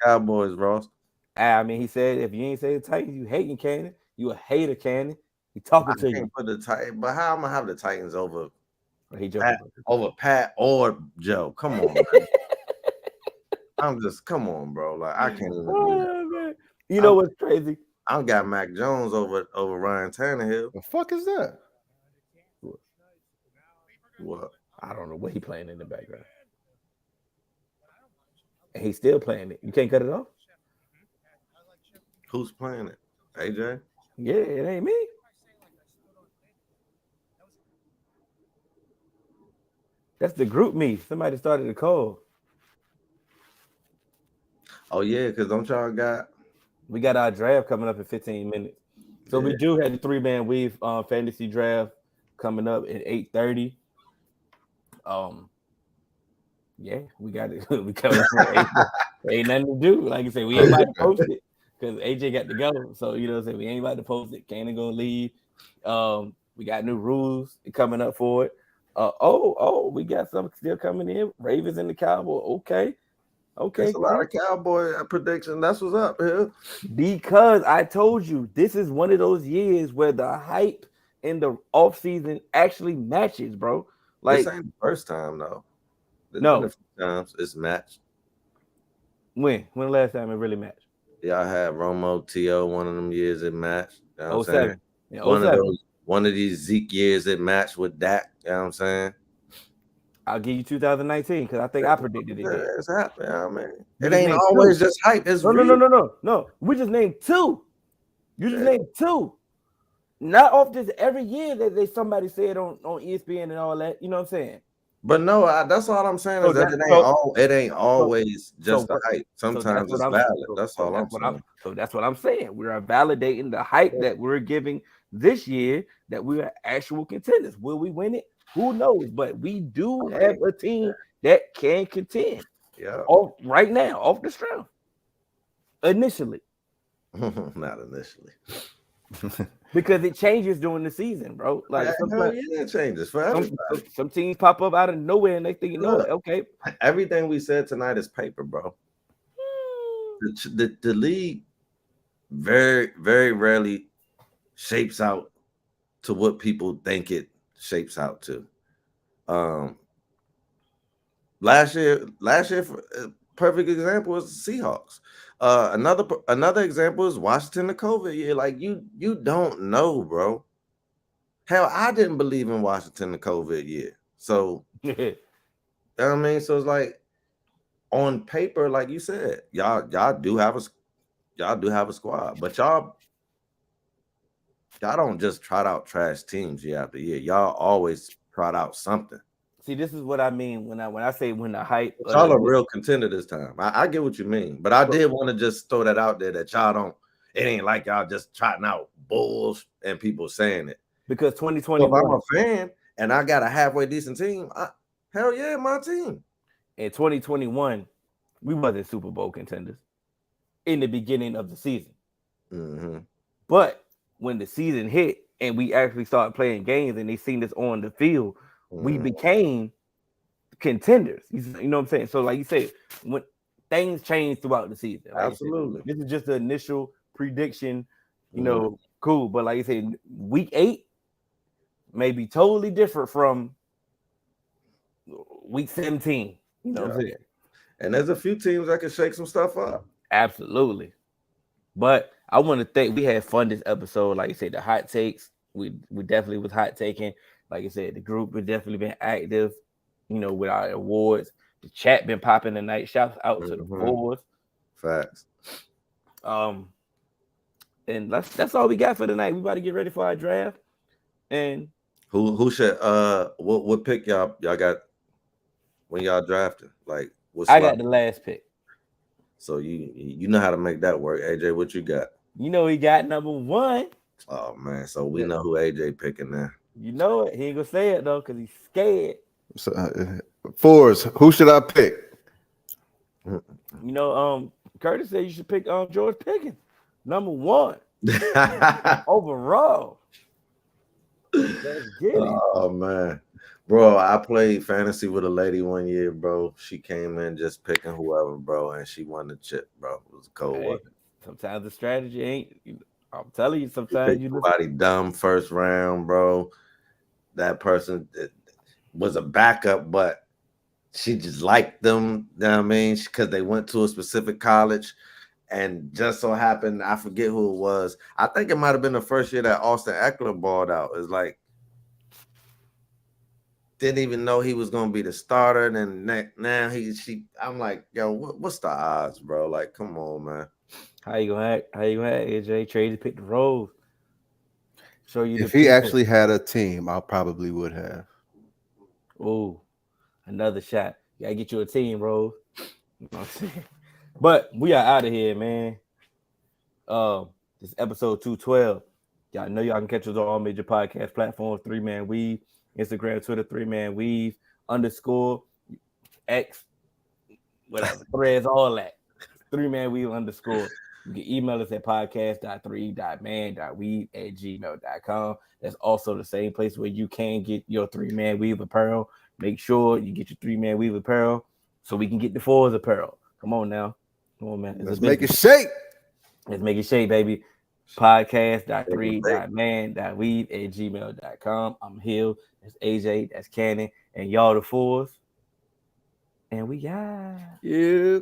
Cowboys, Ross? I mean, he said if you ain't say the Titans, you hating Cannon. You a hater, Cannon. He talking to you. Put the Titans, but how am I gonna have the Titans over Pat or Joe? Come on, man. Come on, bro. Like I can't even do that. Man. You know what's crazy? I got Mac Jones over Ryan Tannehill. The fuck is that? What? I don't know what he playing in the background. And he's still playing it. You can't cut it off? Who's playing it? AJ? Yeah, it ain't me. That's the group me. Somebody started a call. Oh, yeah, because don't y'all got... We got our draft coming up in 15 minutes. So we do have the 3-man weave fantasy draft coming up at 8:30. Yeah, we got it. We coming ain't nothing to do. Like I said, we ain't about to post it because AJ got to go. So you know what I'm saying? We ain't about to post it. Cannon gonna leave. We got new rules coming up for it. We got something still coming in. Ravens and the Cowboys. Okay. That's a lot of Cowboy prediction. That's what's up here. Because I told you this is one of those years where the hype in the offseason actually matches, bro. Like this ain't the first time though. No, times it's matched. When the last time it really matched? Yeah, I had Romo T.O. one of them years it matched. You know 07. Yeah, one of these Zeke years it matched with Dak. You know what I'm saying? I'll give you 2019 because I think I predicted it. It's happening. I mean, it ain't always just hype. It's no. We just named two. You just named two. Not off this every year that somebody said on ESPN and all that. You know what I'm saying? But no, that's all I'm saying is that it ain't always just the hype. Sometimes it's valid. That's all I'm saying. So that's what I'm saying. We are validating the hype that we're giving this year that we are actual contenders. Will we win it? Who knows? But we do have a team that can contend. Yeah. Right now, off the strength. Initially. Not initially. Because it changes during the season, bro. Like it changes for everybody. Some teams pop up out of nowhere and they think, okay. Everything we said tonight is paper, bro. the league very, very rarely shapes out to what people think it shapes out to. Last year, perfect example is the Seahawks. Another example is Washington the COVID year. Like you don't know, bro. Hell, I didn't believe in Washington the COVID year. So you know what I mean? So it's like on paper, like you said, y'all do have a squad, but y'all don't just trot out trash teams year after year. Y'all always trot out something. See, this is what I mean when I say when the hype. Y'all a real contender this time. I get what you mean, but I did want to just throw that out there that y'all don't. It ain't like y'all just trotting out bulls and people saying it. Because 2021. So if I'm a fan and I got a halfway decent team, hell yeah, my team. In 2021, we wasn't Super Bowl contenders in the beginning of the season. Mm-hmm. But when the season hit and we actually started playing games and they seen us on the field, we became contenders. You know what I'm saying? So like you said, when things change throughout the season. Like Absolutely. This is just the initial prediction, you know, cool. But like you said, week 8 may be totally different from week 17. You know what I'm saying? And there's a few teams that can shake some stuff up. Absolutely. But I want to think we had fun this episode. Like you said, the hot takes, we definitely was hot taking. Like I said, the group has definitely been active, you know, with our awards. The chat been popping tonight. Shouts out to the boys. Facts. And that's all we got for tonight. We about to get ready for our draft. And who should what pick y'all got when y'all drafted? Like I got the last pick. So you know how to make that work. AJ, what you got? You know he got number 1. Oh man, so we know who AJ picking now. You know it. He ain't gonna say it though, because he's scared. So, Forrest, who should I pick? You know, Curtis said you should pick George Pickens, number 1 overall. Let's get it. Oh man, bro, I played fantasy with a lady one year, bro. She came in just picking whoever, bro, and she won the chip, bro. It was a cold one. Sometimes the strategy ain't. I'm telling you, sometimes you somebody dumb first round, bro. That person was a backup, but she just liked them. You know what I mean? Because they went to a specific college, and just so happened, I forget who it was. I think it might have been the first year that Austin Eckler balled out. It's like didn't even know he was gonna be the starter. And then now I'm like, yo, what's the odds, bro? Like, come on, man. How you gonna act, AJ? Trade to pick the roles. Show you if he actually had a team, I probably would have. Oh, another shot. You gotta get you a team, Rose. You know what I'm saying? But we are out of here, man. This episode 212. Y'all know y'all can catch us on all major podcast platforms. 3-Man Weave, Instagram, Twitter, 3-Man Weave _ X, whatever, threads, all that. 3-Man Weave _ You can email us at podcast.3.man.weave@gmail.com. That's also the same place where you can get your 3-Man Weave apparel. Make sure you get your 3-Man Weave apparel so we can get the 4's apparel. Come on now. Come on, man. Let's make it shake. Let's make it shake, baby. Podcast.3.man.weave@gmail.com. I'm Hill. That's AJ. That's Cannon. And y'all the 4's. And we got. Yeah.